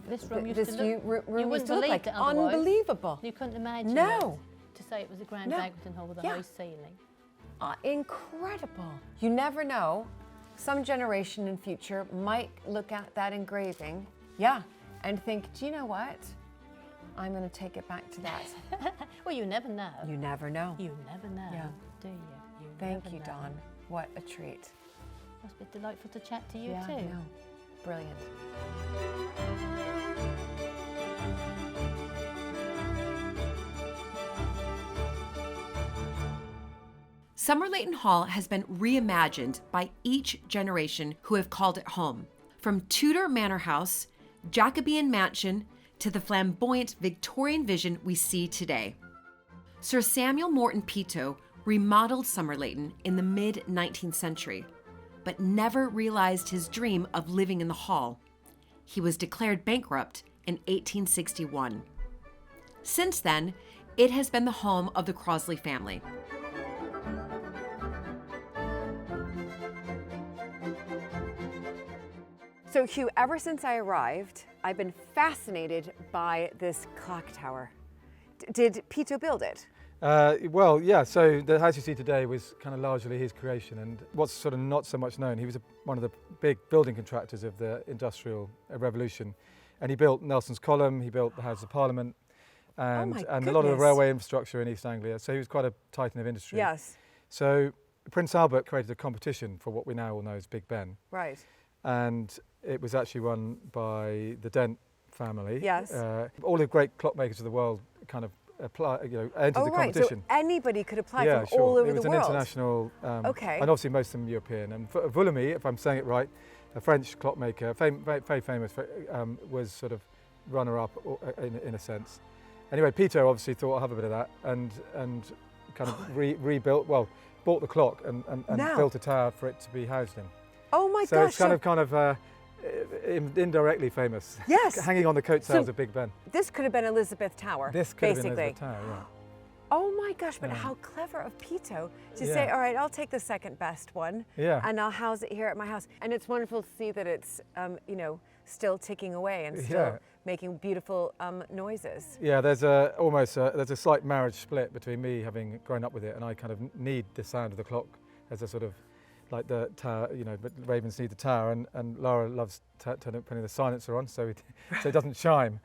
This room used this to look. room you used wouldn't to look believe like. it otherwise. Unbelievable. You couldn't imagine No. it, to say it was a grand No. banqueting hall with a Yeah. high ceiling. Incredible. You never know. Some generation in future might look at that engraving, and think, do you know what? I'm going to take it back to that. Well, you never know. You never know. You never know, Yeah. do you? You Thank never you, know. Dawn. What a treat. Must be delightful to chat to you Yeah, too. I know. Brilliant. Somerleyton Hall has been reimagined by each generation who have called it home. From Tudor Manor House, Jacobean Mansion, to the flamboyant Victorian vision we see today. Sir Samuel Morton Peto remodeled Somerleyton in the mid-19th century, but never realized his dream of living in the hall. He was declared bankrupt in 1861. Since then, it has been the home of the Crossley family. So Hugh, ever since I arrived, I've been fascinated by this clock tower. Did Peto build it? Well, yeah, so the house you see today was kind of largely his creation, and what's sort of not so much known, he was one of the big building contractors of the Industrial Revolution, and he built Nelson's Column, he built the Houses of Parliament, and a lot of the goodness. railway infrastructure in East Anglia, so he was quite a titan of industry. Yes. So Prince Albert created a competition for what we now all know as Big Ben. Right. And it was actually run by the Dent family. Yes. All the great clockmakers of the world kind of entered the competition. So anybody could apply Yeah, from all over the world. It was an international, Okay. and obviously most of them European. And Vulamy, if I'm saying it right, a French clockmaker, very famous, was sort of runner-up in a sense. Anyway, Peter obviously thought, I'll have a bit of that, and kind of rebuilt, bought the clock and built a tower for it to be housed in. Oh my So gosh. it's kind of indirectly famous. Yes. Hanging on the coattails of Big Ben. This could have been Elizabeth Tower. This could basically. have been Elizabeth Tower, yeah. Oh my gosh, but how clever of Pito to say, all right, I'll take the second best one and I'll house it here at my house. And it's wonderful to see that it's, still ticking away and still making beautiful noises. Yeah, there's a slight marriage split between me having grown up with it, and I kind of need the sound of the clock as a sort of, like the tower, but ravens need the tower, and Laura loves putting the silencer on so it doesn't chime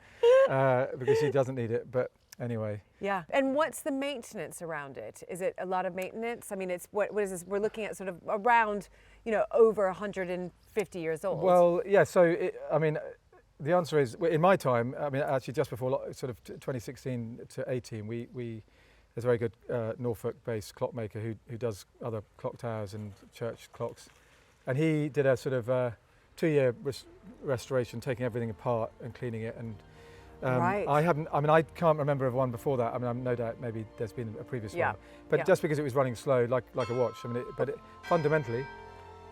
because she doesn't need it, but anyway. Yeah, and what's the maintenance around it? Is it a lot of maintenance? I mean, it's what is this? We're looking at sort of around, over 150 years old. Well, yeah, so, the answer is, in my time, actually just before sort of 2016 to 18, there's a very good Norfolk-based clockmaker who does other clock towers and church clocks. And he did a sort of 2-year restoration, taking everything apart and cleaning it. And right. I can't remember of one before that. No doubt maybe there's been a previous one. But just because it was running slow, like a watch, fundamentally,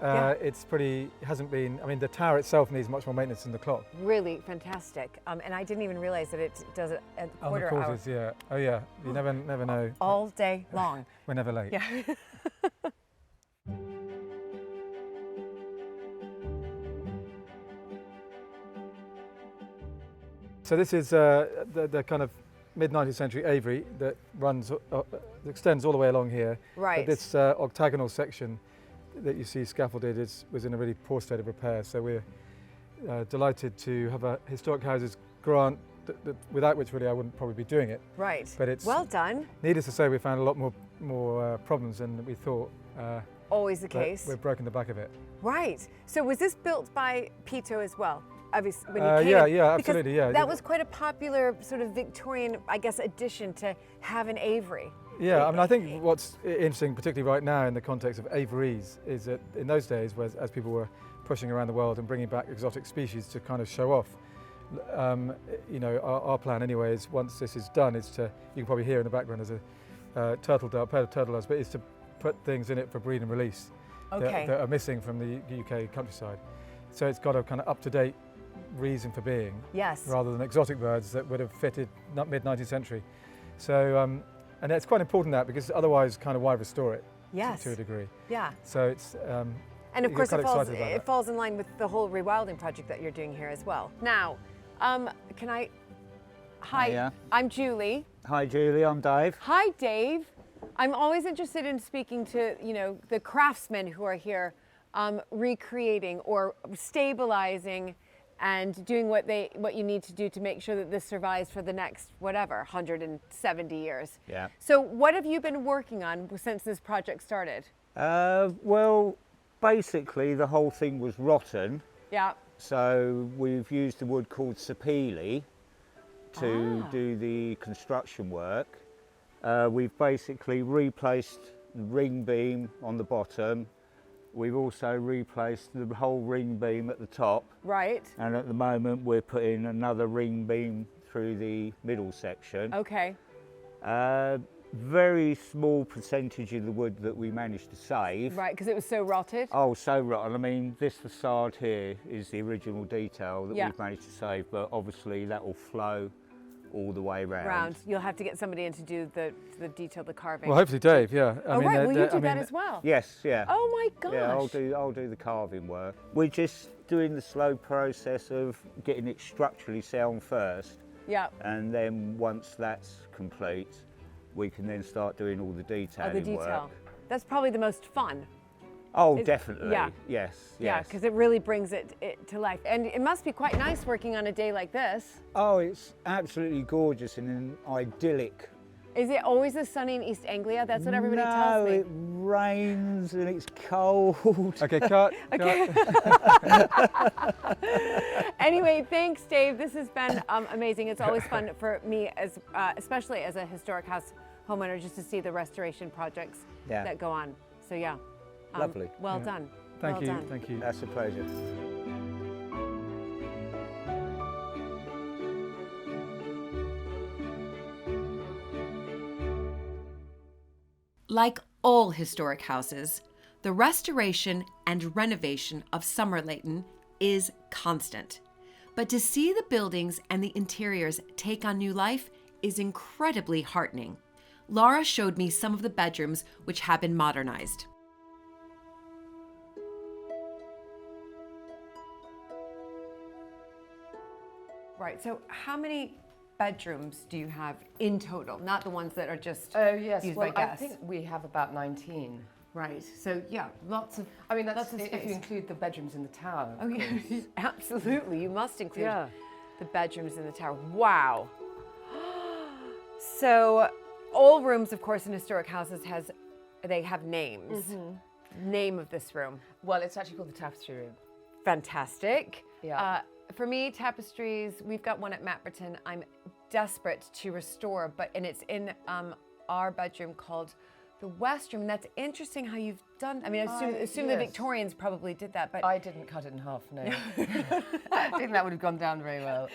hasn't been, the tower itself needs much more maintenance than the clock. Really fantastic. And I didn't even realize that it does it at the quarter hour. On the quarters, yeah. Oh yeah, you never know. All day long. We're never late. Yeah. So this is the kind of mid-19th century Avery that extends all the way along here. Right. But this octagonal section that you see scaffolded was in a really poor state of repair. So we're delighted to have a historic houses grant without which really I wouldn't probably be doing it. Right. But it's well done. Needless to say, we found a lot more problems than we thought. Always the case. We've broken the back of it. Right. So was this built by Pito as well? Obviously, when he came in, absolutely, yeah. That was quite a popular sort of Victorian, I guess, addition to have an Avery. Yeah, I think what's interesting, particularly right now in the context of aviaries, is that in those days, as people were pushing around the world and bringing back exotic species to kind of show off, our plan anyway is, once this is done, is to, you can probably hear in the background there's a pair of turtle doves, but is to put things in it for breed and release that are missing from the UK countryside. So it's got a kind of up-to-date reason for being, rather than exotic birds that would have fitted mid-19th century. So, and it's quite important that, because otherwise, kind of why restore it to a degree. Yeah. So it's, and of course it falls in line with the whole rewilding project that you're doing here as well. Now, hi, Hiya. I'm Julie. Hi Julie, I'm Dave. Hi Dave. I'm always interested in speaking to, the craftsmen who are here recreating or stabilizing and doing what you need to do to make sure that this survives for the next, 170 years. Yeah. So what have you been working on since this project started? Well, basically the whole thing was rotten. Yeah. So we've used the wood called sapele to do the construction work. We've basically replaced the ring beam on the bottom. We've also replaced the whole ring beam at the top. Right. And at the moment we're putting another ring beam through the middle section. Okay. Very small percentage of the wood that we managed to save. Right, because it was so rotted? Oh, so rotten. This facade here is the original detail that we've managed to save, but obviously that will flow all the way round. You'll have to get somebody in to do the detail, the carving. Well, hopefully Dave, yeah. Will you do that as well? Yes, yeah. Oh my gosh. Yeah, I'll do the carving work. We're just doing the slow process of getting it structurally sound first. Yeah. And then once that's complete, we can then start doing all the detailing work. That's probably the most fun. Oh, definitely. Yeah. Yes. Yeah, because it really brings it to life. And it must be quite nice working on a day like this. Oh, it's absolutely gorgeous in an idyllic Is it always the sunny in East Anglia? That's what everybody tells me. No, it rains and it's cold. Okay, cut. Anyway, thanks, Dave. This has been amazing. It's always fun for me, as especially as a historic house homeowner, just to see the restoration projects that go on. So yeah, Lovely. Well done. Thank well you. done. Thank you. That's a pleasure. Like all historic houses, the restoration and renovation of Somerleyton is constant. But to see the buildings and the interiors take on new life is incredibly heartening. Laura showed me some of the bedrooms which have been modernized. Right, so how many bedrooms do you have in total? Not the ones that are just used by I guests. think we have about 19. Right, so yeah, lots of. I mean, lots that's of if space. you include the bedrooms in the tower. Oh yeah, absolutely. You must include Yeah. the bedrooms in the tower. Wow. So, all rooms, of course, in historic houses have names. Name of this room. Well, it's actually called the tapestry room. Fantastic. Yeah. For me, tapestries. We've got one at Matberton. I'm desperate to restore, and it's in our bedroom called the West Room. And that's interesting how you've done. I mean, I assume the yes. Victorians probably did that, but I didn't cut it in half, no. I think that would have gone down very well.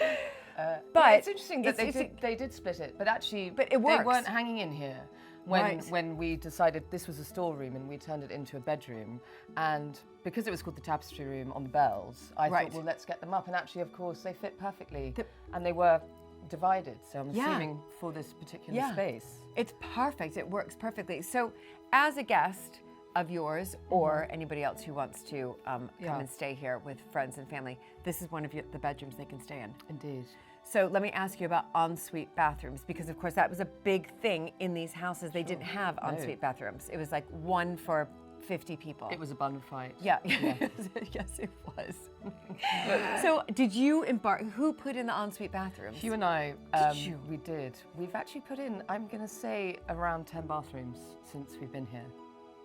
But yeah, it's interesting that it's- they did split it, but actually But it they works. weren't hanging in here when we decided this was a storeroom and we turned it into a bedroom. And because it was called the tapestry room on the bells, I thought, well, let's get them up. And actually, of course, they fit perfectly. And they were divided, so I'm assuming for this particular space. It's perfect. It works perfectly. So, as a guest of yours or anybody else who wants to come and stay here with friends and family, this is one of the bedrooms they can stay in. Indeed. So let me ask you about ensuite bathrooms, because of course that was a big thing in these houses. They didn't have ensuite bathrooms. It was like one for 50 people. It was a bun fight. Yeah. Yes, it was. So did you embark, who put in the ensuite bathrooms? Hugh and I, we did. We've actually put in, I'm going to say, around 10 bathrooms since we've been here.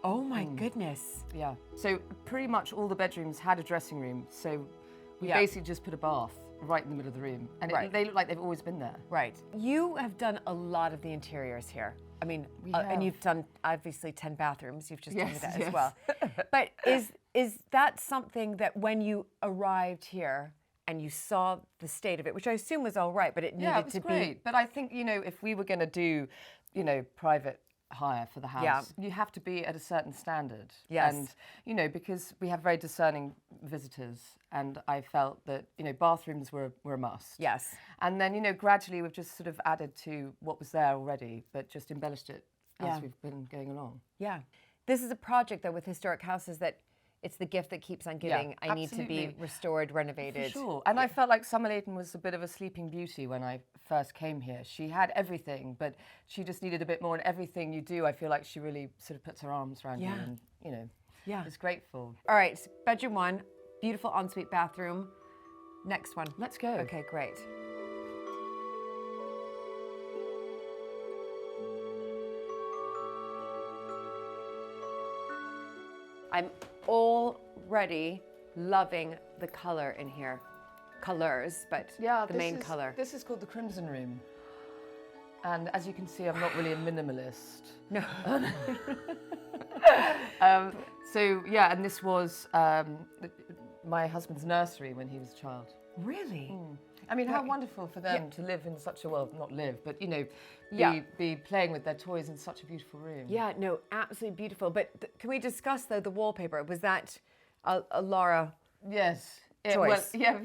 Oh my goodness. Yeah. So pretty much all the bedrooms had a dressing room. So we basically just put a bath right in the middle of the room. And they look like they've always been there. Right. You have done a lot of the interiors here. I mean, and you've done obviously 10 bathrooms. You've just told me that as well. But is that something that when you arrived here and you saw the state of it, which I assume was all right, but it needed to be. But I think, if we were going to do, private hire for the house, you have to be at a certain standard. Yes. And, because we have very discerning visitors, and I felt that, bathrooms were a must. Yes. And then, gradually we've just sort of added to what was there already, but just embellished it as we've been going along. Yeah. This is a project, though, with historic houses that it's the gift that keeps on giving. I need to be restored, renovated. For sure. And I felt like Somerleyton was a bit of a sleeping beauty when I first came here. She had everything, but she just needed a bit more. And everything you do, I feel like she really sort of puts her arms around you and, is grateful. All right, bedroom one, beautiful ensuite bathroom. Next one. Let's go. Okay, great. I'm already loving the color in here. Colors, but the main color. This is called the Crimson Room. And as you can see, I'm not really a minimalist. No. And this was my husband's nursery when he was a child. Really? I mean, how wonderful for them to live in such a, not live, but, be playing with their toys in such a beautiful room. Yeah, no, absolutely beautiful. But can we discuss, though, the wallpaper? Was that a Laura choice?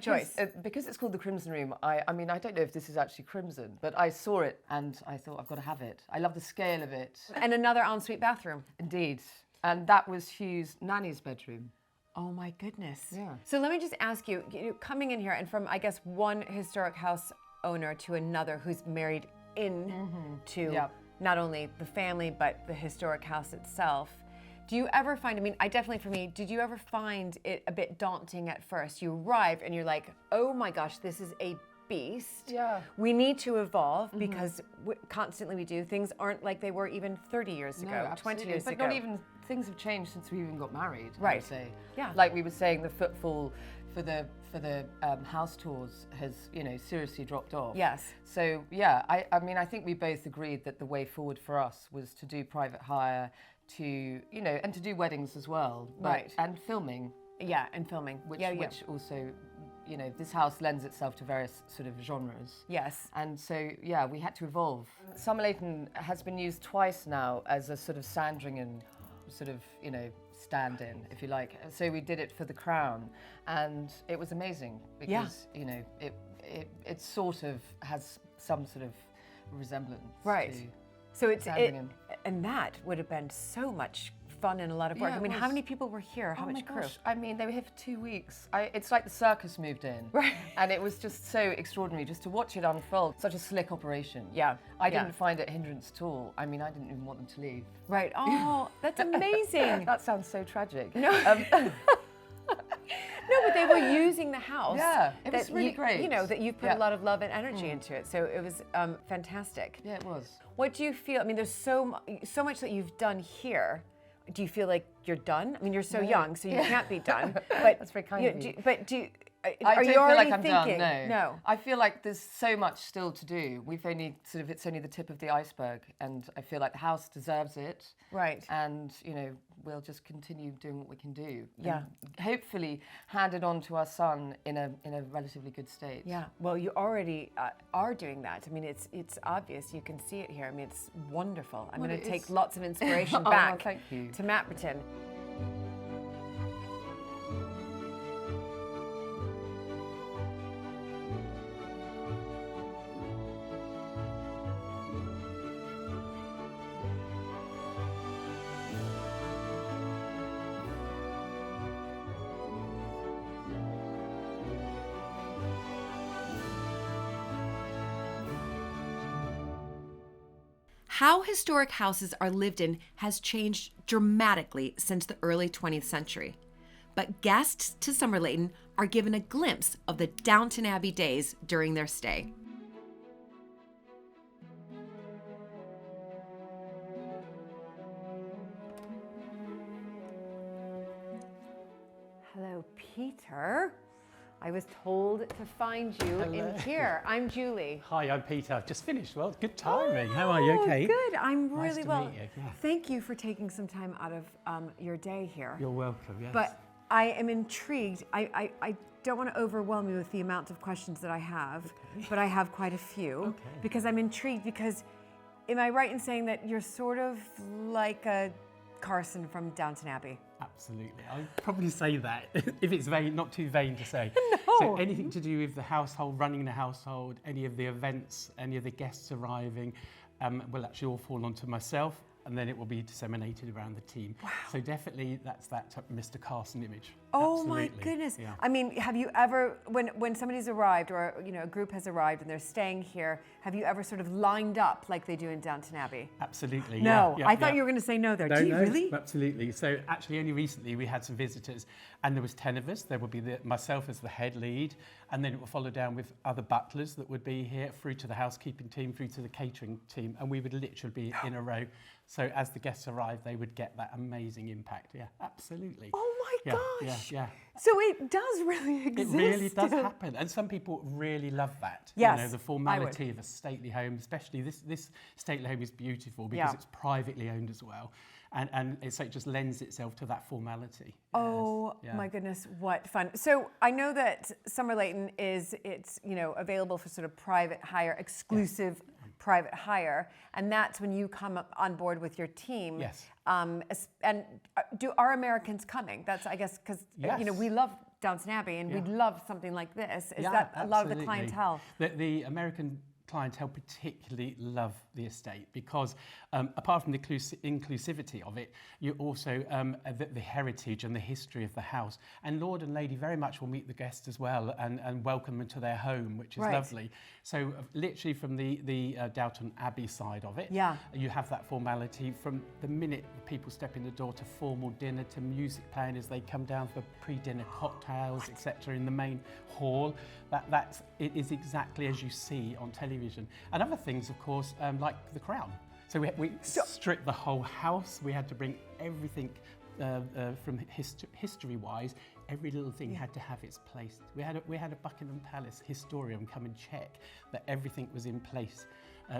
Choice. Because it's called the Crimson Room, I mean, I don't know if this is actually crimson, but I saw it and I thought, I've got to have it. I love the scale of it. And another ensuite bathroom. Indeed. And that was Hugh's nanny's bedroom. Oh my goodness. Yeah. So let me just ask you, coming in here and from, I guess, one historic house owner to another who's married in to not only the family, but the historic house itself. Do you ever find, I mean, for me, did you ever find it a bit daunting at first? You arrive and you're like, oh my gosh, this is a beast. Yeah. We need to evolve because constantly we do. Things aren't like they were even 30 years ago, 20 years but ago. not even, things have changed since we even got married, I Right. would say. Yeah. Like we were saying, the footfall for the house tours has, you know, seriously dropped off. Yes. So yeah, I mean, I think we both agreed that the way forward for us was to do private hire, to, you know, and to do weddings as well. Right. And filming. Yeah, and filming. Which also, you know, this house lends itself to various sort of genres. Yes. And so, yeah, we had to evolve. Somerleyton has been used twice now as a sort of Sandringham sort of, you know, stand-in, if you like. So we did it for the Crown, and it was amazing because, you know, it sort of has some sort of resemblance. Right. To So it's Sandringham. and that would have been so much fun and a lot of work. Yeah, I mean, it how was. many people were here? How Oh much my crew? gosh. I mean, they were here for 2 weeks. It's like the circus moved in. Right. And it was just so extraordinary just to watch it unfold. Such a slick operation. Yeah. I didn't find it a hindrance at all. I mean, I didn't even want them to leave. Right. Oh, that's amazing. That sounds so tragic. No. No, but they were using the house. Yeah, it was that really you, great. You know, that you've put Yeah. a lot of love and energy into it. So it was fantastic. Yeah, it was. What do you feel? I mean, there's so much that you've done here. Do you feel like you're done? I mean, you're so young, so you can't be done. But That's very kind of you. But do you, I are don't you feel already like I'm thinking? done, no. No. I feel like there's so much still to do. It's only the tip of the iceberg, and I feel like the house deserves it. Right. And, you know, we'll just continue doing what we can do. Yeah. And hopefully hand it on to our son in a relatively good state. Yeah. Well, you already are doing that. I mean, it's obvious. You can see it here. I mean, it's wonderful. I'm Well, going to it take is. lots of inspiration Oh, back thank you. to Mapperton. How historic houses are lived in has changed dramatically since the early 20th century. But guests to Somerleyton are given a glimpse of the Downton Abbey days during their stay. Hello, Peter. I was told to find you in here. I'm Julie. Hi, I'm Peter. I've just finished. Well, good timing. How are you? Okay. Good. I'm Nice really to well. meet you, yeah. Thank you for taking some time out of your day here. You're welcome. Yes. But I am intrigued. I don't want to overwhelm you with the amount of questions that I have, but I have quite a few. Okay. Because I'm intrigued because, am I right in saying that you're sort of like a Carson from Downton Abbey? Absolutely. I'd probably say that if it's vain, not too vain to say. No. So anything to do with the household, running the household, any of the events, any of the guests arriving, will actually all fall onto myself, and then it will be disseminated around the team. Wow. So definitely that's that Mr. Carson image. Oh my Absolutely. goodness. Yeah. I mean, have you ever, when somebody's arrived or, you know, a group has arrived and they're staying here, have you ever sort of lined up like they do in Downton Abbey? Absolutely. No, yeah, I thought you were going to say no there. No, Do you no, really? Absolutely. So actually only recently we had some visitors and there was 10 of us. There would be myself as the head lead, and then it will follow down with other butlers that would be here, through to the housekeeping team, through to the catering team, and we would literally be in a row. So as the guests arrived, they would get that amazing impact. Yeah, absolutely. Oh my gosh. Yeah. So it does really It exist. really does happen, and some people really love that. Yes, you know, the formality of a stately home, especially this stately home is beautiful because it's privately owned as well, and so it just lends itself to that formality. Oh my goodness, what fun! So I know that Somerleyton it's you know available for sort of private hire, exclusive private hire, and that's when you come up on board with your team. Yes. And are Americans coming? That's, I guess, because you know we love Downton Abbey and we'd love something like this. Is that a lot of the absolutely. clientele? The American clientele particularly love the estate because apart from the inclusivity of it, you also the heritage and the history of the house. And Lord and Lady very much will meet the guests as well and welcome them to their home, which is lovely. So literally from the Downton Abbey side of it, you have that formality from the minute the people step in the door to formal dinner to music playing as they come down for pre-dinner cocktails, etc. in the main hall. It is exactly as you see on television. And other things, of course, like the Crown. So we stripped the whole house. We had to bring everything from history-wise. Every little thing had to have its place. We had a Buckingham Palace historian come and check that everything was in place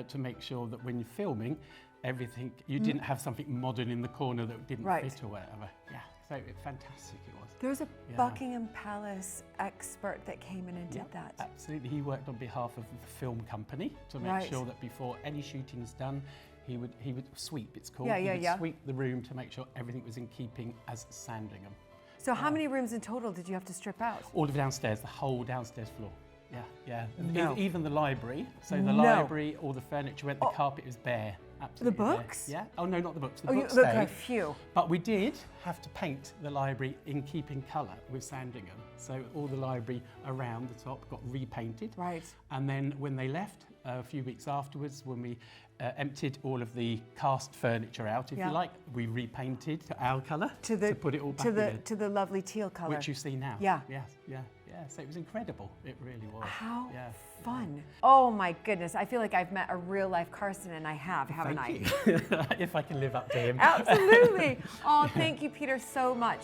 to make sure that when you're filming, everything you didn't have something modern in the corner that didn't fit or whatever. Yeah, so fantastic it was. There was a Buckingham Palace expert that came in and did that. Absolutely, he worked on behalf of the film company to make sure that before any shooting's done, he would sweep. It's called. He would sweep the room to make sure everything was in keeping as Sandringham. So how many rooms in total did you have to strip out? All of downstairs, the whole downstairs floor. Yeah. Even the library. So the library, all the furniture went. The carpet was bare. Absolutely the books? Bare. Yeah. Oh no, not the books. The books okay, stayed. phew. But we did have to paint the library in keeping colour with Sandringham. So all the library around the top got repainted. Right. And then when they left, a few weeks afterwards, when we emptied all of the cast furniture out, if you like, we repainted to our colour to put it all back again. To the lovely teal colour. Which you see now. Yeah. Yes, yeah. So it was incredible. It really was. How fun. Oh my goodness. I feel like I've met a real life Carson, and I have, haven't I? You. If I can live up to him. Absolutely. Oh, thank you, Peter, so much.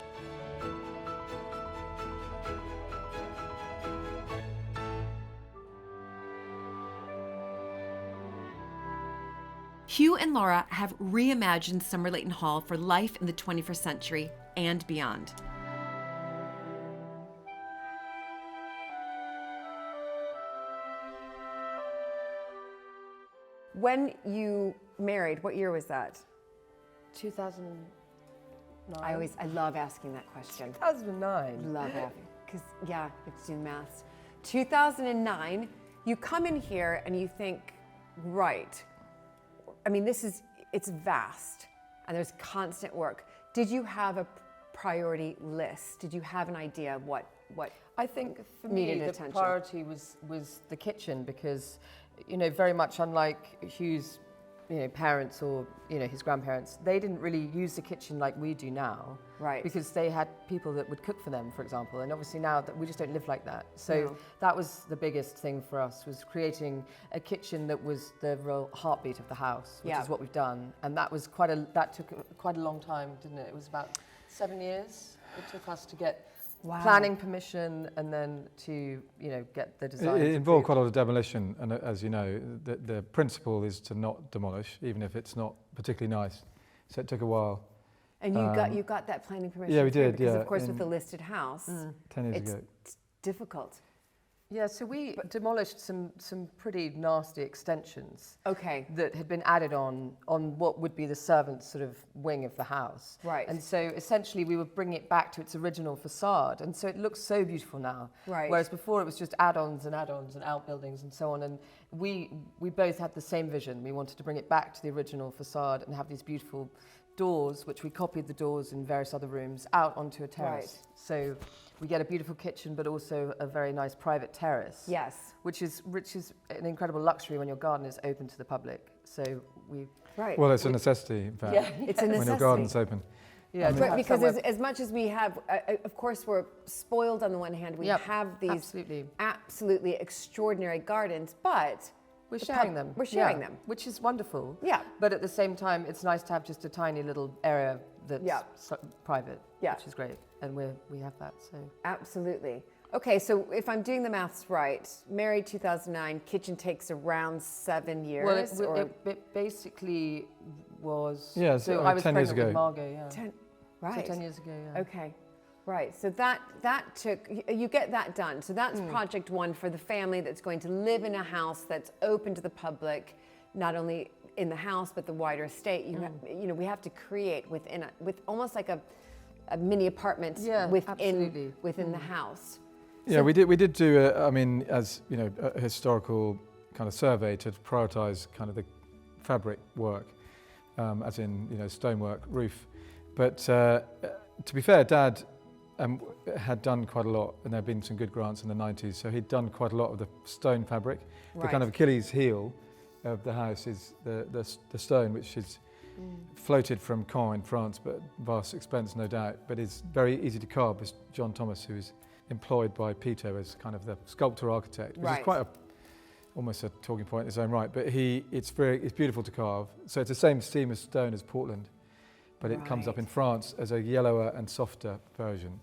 Hugh and Laura have reimagined Somerleyton Hall for life in the 21st century and beyond. When you married, what year was that? 2009. I love asking that question. 2009. Love it. Because, it's doing maths. 2009, you come in here and you think, right, I mean, it's vast and there's constant work. Did you have a priority list? Did you have an idea of what I think for me, the priority was the kitchen because, very much unlike Hugh's, parents or, his grandparents, they didn't really use the kitchen like we do now. Right. Because they had people that would cook for them, for example. And obviously now that we just don't live like that. So that was the biggest thing for us, was creating a kitchen that was the real heartbeat of the house, which is what we've done. And that took quite a long time, didn't it? It was about 7 years it took us to get planning permission and then to get the design. It involved quite a lot of demolition, and as you know, the principle is to not demolish, even if it's not particularly nice. So it took a while. And you got that planning permission? Yeah, we did. Because of course, with the listed house, 10 years ago, it's difficult. Yeah, so we demolished some pretty nasty extensions. Okay. That had been added on what would be the servants' sort of wing of the house. Right. And so essentially we would bring it back to its original facade, and so it looks so beautiful now. Right. Whereas before it was just add-ons and outbuildings and so on. And we both had the same vision. We wanted to bring it back to the original facade and have these beautiful doors, which we copied the doors in various other rooms out onto a terrace. Right. So we get a beautiful kitchen, but also a very nice private terrace. Yes. Which is an incredible luxury when your garden is open to the public. So we. Right. Well, it's a necessity, in fact. Yeah, it's a necessity. When your garden's open. Yeah, right, because as much as we have, of course, we're spoiled on the one hand. We have these absolutely extraordinary gardens, but we're sharing them. We're sharing them, which is wonderful. Yeah. But at the same time, it's nice to have just a tiny little area that's private, which is great, and we have that. So absolutely. Okay, so if I'm doing the maths right, married 2009, kitchen takes around 7 years. Well, it basically was. Yeah, so I was 10 years ago. With Margot, yeah. Right. So 10 years ago, yeah. Okay. Right, so that took, you get that done. So that's project one for the family that's going to live in a house that's open to the public, not only in the house, but the wider estate. We have to create with almost like a mini apartment within the house. Yeah, we did do, as a historical kind of survey to prioritise kind of the fabric work, as in, you know, stonework, roof. But to be fair, Dad had done quite a lot, and there have been some good grants in the 90s, so he'd done quite a lot of the stone fabric. The kind of Achilles heel of the house is the stone, which is floated from Caen in France, but vast expense, no doubt, but is very easy to carve. It's John Thomas, who is employed by Peter as kind of the sculptor architect, which is quite almost a talking point in its own right, but it's beautiful to carve. So it's the same seam as stone as Portland, but it comes up in France as a yellower and softer version.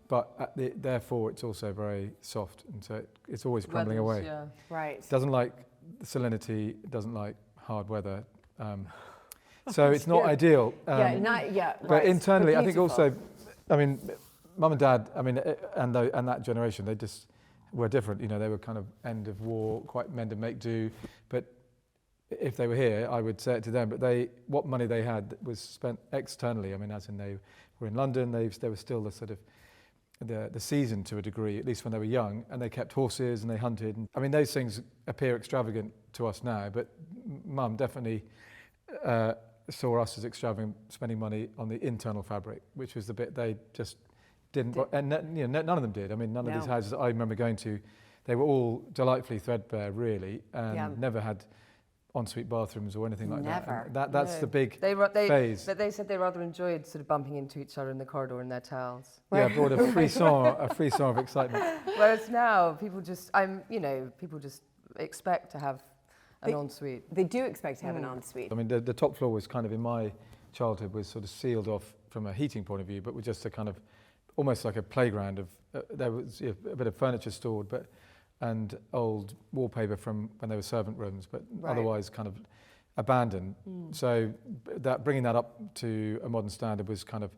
But therefore it's also very soft, and so it's always crumbling away. Yeah. Right. It doesn't like salinity, it doesn't like hard weather. So it's not ideal. But internally, I think also, I mean, Mum and Dad, I mean, and that generation, they just were different. You know, they were kind of end of war, quite mend and make do. But if they were here, I would say it to them. But what money they had was spent externally. I mean, as in they were in London, they were still the sort of the season to a degree, at least when they were young, and they kept horses and they hunted. And, I mean, those things appear extravagant to us now, but Mum definitely saw us as extravagant, spending money on the internal fabric, which was the bit they just didn't, and you know, none of them did. I mean, none of these houses I remember going to, they were all delightfully threadbare, really, and never had ensuite bathrooms or anything like that. That's the big phase. But they said they rather enjoyed sort of bumping into each other in the corridor in their towels. Yeah, brought a frisson of excitement. Whereas now, people just expect to have an ensuite. They do expect to have an ensuite. I mean, the top floor was kind of, in my childhood, was sort of sealed off from a heating point of view, but with just a kind of, almost like a playground of, there was a bit of furniture stored, and old wallpaper from when they were servant rooms, but otherwise kind of abandoned. So bringing that up to a modern standard was kind of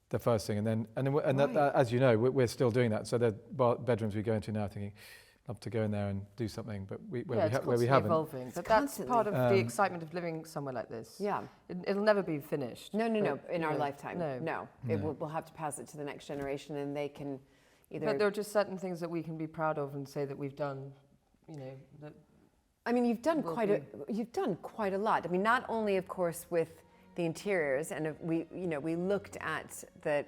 the first thing, and that, as you know, we're still doing that. So the bedrooms we go into now, thinking, love to go in there and do something, but where we haven't. Evolving. But that's part of the excitement of living somewhere like this. Yeah. It'll never be finished. No, in our lifetime. No. We'll have to pass it to the next generation, and they can either. But there are just certain things that we can be proud of and say that we've done. You know. That I mean, you've done quite a lot. I mean, not only, of course, with the interiors, and we looked at the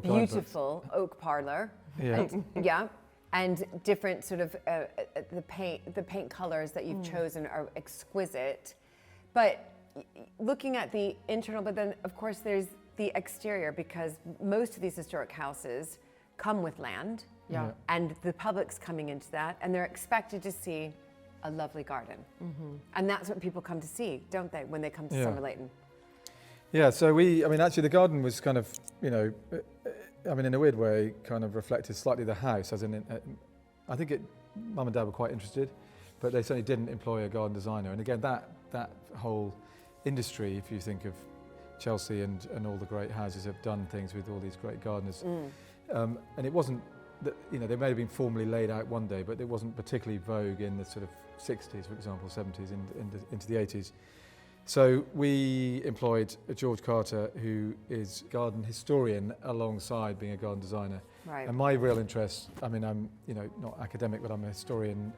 beautiful oak parlor. Yeah. And different sort of the paint colors that you've chosen are exquisite. But looking at the internal, but then of course there's the exterior, because most of these historic houses come with land, and the public's coming into that, and they're expected to see a lovely garden. And that's what people come to see, don't they, when they come to Somerleyton? Yeah, so actually the garden was kind of, in a weird way, kind of reflected slightly the house, as in, I think Mum and Dad were quite interested, but they certainly didn't employ a garden designer. And again, that whole industry, if you think of Chelsea and all the great houses have done things with all these great gardeners. And it wasn't that, they may have been formally laid out one day, but it wasn't particularly vogue in the sort of 60s, for example, 70s, into the 80s. So we employed George Carter, who is garden historian alongside being a garden designer. Right. And my real interest, I'm not academic, but I'm a historian,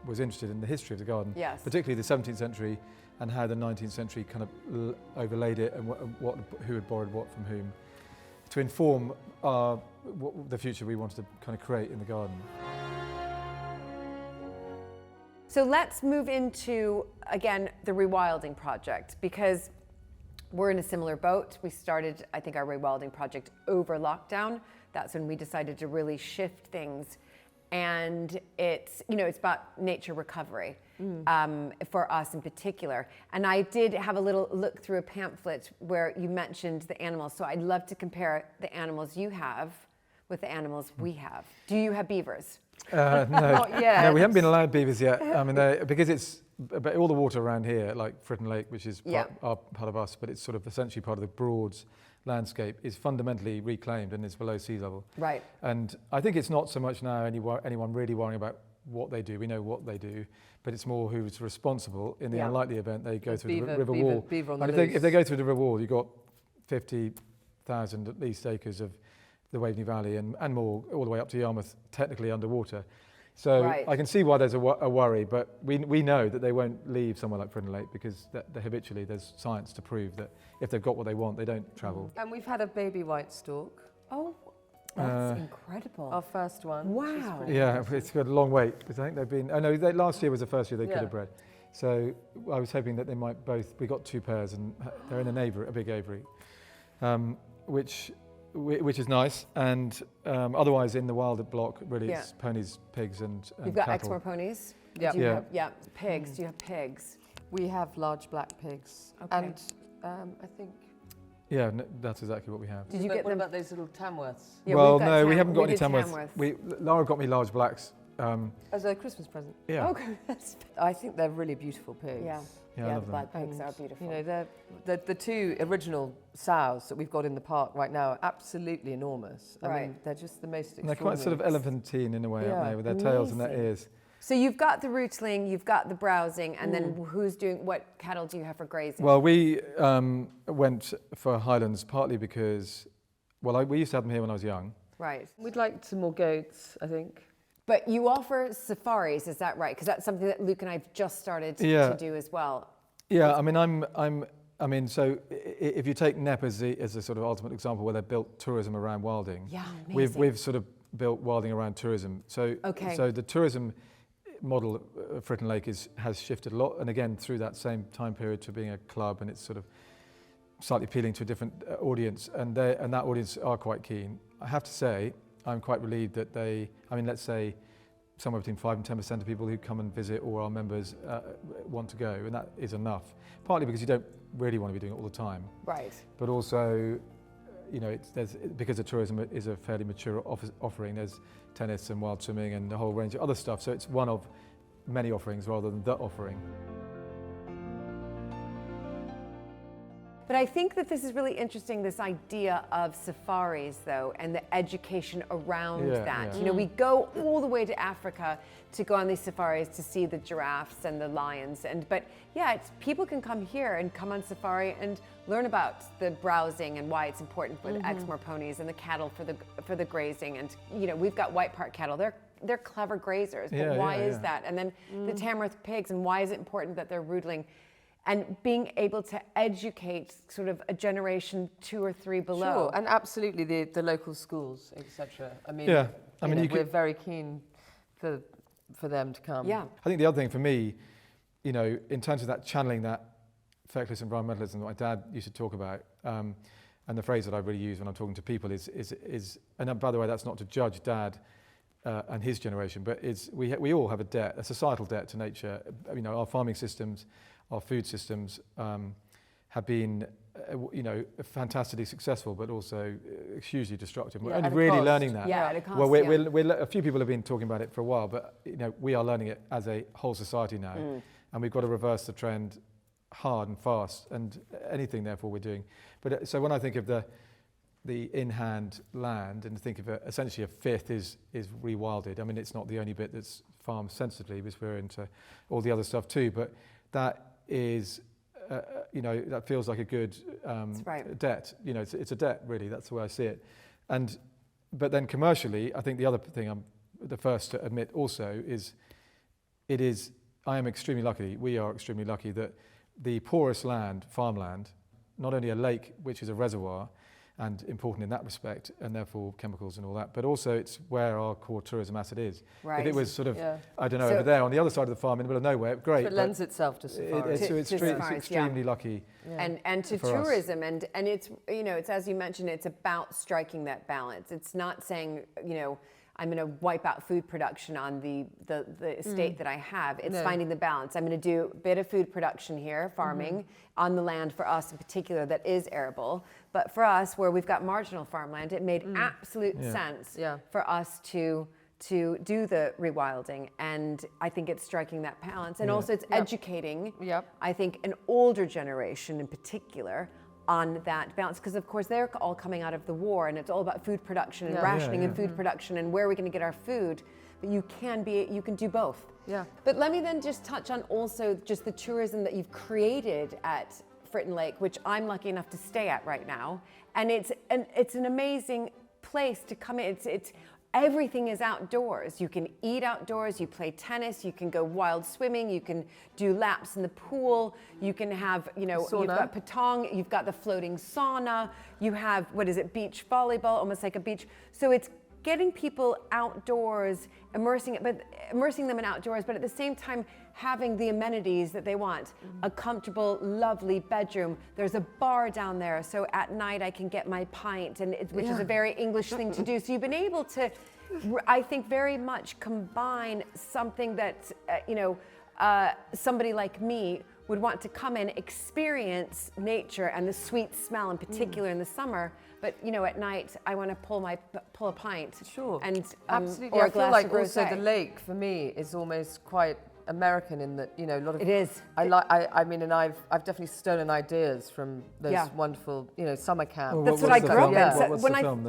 was interested in the history of the garden, particularly the 17th century and how the 19th century kind of overlaid it, and who had borrowed what from whom, to inform the future we wanted to kind of create in the garden. So let's move into, again, the Rewilding project, because we're in a similar boat. We started, I think, our Rewilding project over lockdown. That's when we decided to really shift things. And it's about nature recovery for us in particular. And I did have a little look through a pamphlet where you mentioned the animals. So I'd love to compare the animals you have with the animals we have. Do you have beavers? No. Not yet. No, we haven't been allowed beavers yet. I mean, because it's all the water around here, like Fritton Lake, which is part of us, but it's sort of essentially part of the Broads landscape, is fundamentally reclaimed and is below sea level. Right. And I think it's not so much now anyone really worrying about what they do. We know what they do, but it's more who's responsible in the unlikely event they go through the river wall. And if they go through the river wall, you've got 50,000 at least acres of the Waveney Valley and more, all the way up to Yarmouth, technically underwater. So I can see why there's a worry, but we know that they won't leave somewhere like Fritton Lake because habitually there's science to prove that if they've got what they want, they don't travel. And we've had a baby white stork. Oh, that's incredible. Our first one. Wow. Yeah, it's got a long wait because I think they've been. Oh no, last year was the first year they could have bred. So I was hoping that they might both. We got 2 pairs, and they're in a big aviary, which is nice. And otherwise, in the wild block, really, it's ponies, pigs, and You've got cattle. Exmoor ponies. Yeah. Pigs. Do you have pigs? We have large black pigs. Okay. And I think. Yeah, that's exactly what we have. Did you get what them? about those little Tamworths? Yeah, well, no, we haven't got any did Tamworths. Laura got me large blacks. As a Christmas present. Yeah. Okay. I think they're really beautiful pigs. Yeah. Yeah, I the love them. black pigs are beautiful. You know, the 2 original sows that we've got in the park right now are absolutely enormous. I mean, they're just the most extraordinary. And they're quite sort of elephantine in a way, aren't they, with their tails and their ears. So you've got the rootling, you've got the browsing, and then what cattle do you have for grazing? Well, we went for Highlands partly because, we used to have them here when I was young. Right. We'd like some more goats, I think. But you offer safaris, is that right? Because that's something that Luke and I have just started to do as well. Yeah, I mean, so if you take Knepp as a sort of ultimate example where they've built tourism around Wilding, we've sort of built Wilding around tourism. So the tourism model of Fritton Lake has shifted a lot, and again through that same time period to being a club, and it's sort of slightly appealing to a different audience, and that audience are quite keen. I have to say, I'm quite relieved that let's say somewhere between 5 and 10% of people who come and visit or are members want to go, and that is enough. Partly because you don't really want to be doing it all the time, right? But also, because the tourism is a fairly mature offering. There's tennis and wild swimming and a whole range of other stuff. So it's one of many offerings rather than the offering. But I think that this is really interesting, this idea of safaris, though, and the education around that. You know, we go all the way to Africa to go on these safaris to see the giraffes and the lions. But people can come here and come on safari and learn about the browsing and why it's important for the Exmoor ponies and the cattle for the grazing. And we've got White Park cattle. They're clever grazers, but why is that? And then the Tamworth pigs, and why is it important that they're rootling? And being able to educate sort of a generation 2 or 3 below. Sure, and absolutely the local schools, etc. I mean, we're very keen for them to come. Yeah. I think the other thing for me, in terms of that channeling that feckless environmentalism that my dad used to talk about, and the phrase that I really use when I'm talking to people is and by the way, that's not to judge Dad and his generation, but we all have a societal debt to nature. Our farming systems, our food systems have been, fantastically successful, but also hugely destructive. We're only really learning that. Yeah, at a cost. Well, a few people have been talking about it for a while, but we are learning it as a whole society now, and we've got to reverse the trend hard and fast. And anything, therefore, we're doing. But so when I think of the in-hand land and think of essentially a fifth is rewilded. I mean, it's not the only bit that's farmed sensitively, because we're into all the other stuff too. But that is, that feels like a good debt. It's a debt, really. That's the way I see it. But then commercially, I think the other thing I'm the first to admit also is, I am extremely lucky, we are extremely lucky that the poorest land, farmland, not only a lake, which is a reservoir, and important in that respect, and therefore chemicals and all that, but also it's where our core tourism asset is. Right. If it was sort of, I don't know, over there on the other side of the farm in the middle of nowhere, great. It lends itself to safari. It's extremely lucky. Yeah. And to tourism, and it's, it's, as you mentioned, it's about striking that balance. It's not saying, I'm going to wipe out food production on the estate that I have. It's finding the balance. I'm going to do a bit of food production here, farming, on the land for us in particular that is arable. But for us, where we've got marginal farmland, it made absolute sense for us to do the rewilding. And I think it's striking that balance. And also it's educating, I think, an older generation in particular on that balance, because of course they're all coming out of the war, and it's all about food production and rationing and food production and where are we going to get our food. But you can do both. Yeah. But let me then just touch on also just the tourism that you've created at Fritton Lake, which I'm lucky enough to stay at right now, and it's an amazing place to come in. It's everything is outdoors. You can eat outdoors, you play tennis, you can go wild swimming, you can do laps in the pool, you can have, you know, you've got petang, you've got the floating sauna, you have, what is it, beach volleyball, almost like a beach. So it's getting people outdoors, immersing them in outdoors, but at the same time having the amenities that they want. A comfortable, lovely bedroom. There's a bar down there, so at night I can get my pint, and which is a very English thing to do. So you've been able to, I think, very much combine something that, somebody like me would want to come in, experience nature and the sweet smell in particular in the summer, but you know, at night I want to pull a pint. Sure. And absolutely. or I a feel glass like of also rosé. the lake for me is almost quite American in that, you know, a lot of it is. I mean, and I've definitely stolen ideas from those wonderful, you know, summer camps. Well, That's what I grew up in. What's When the I film?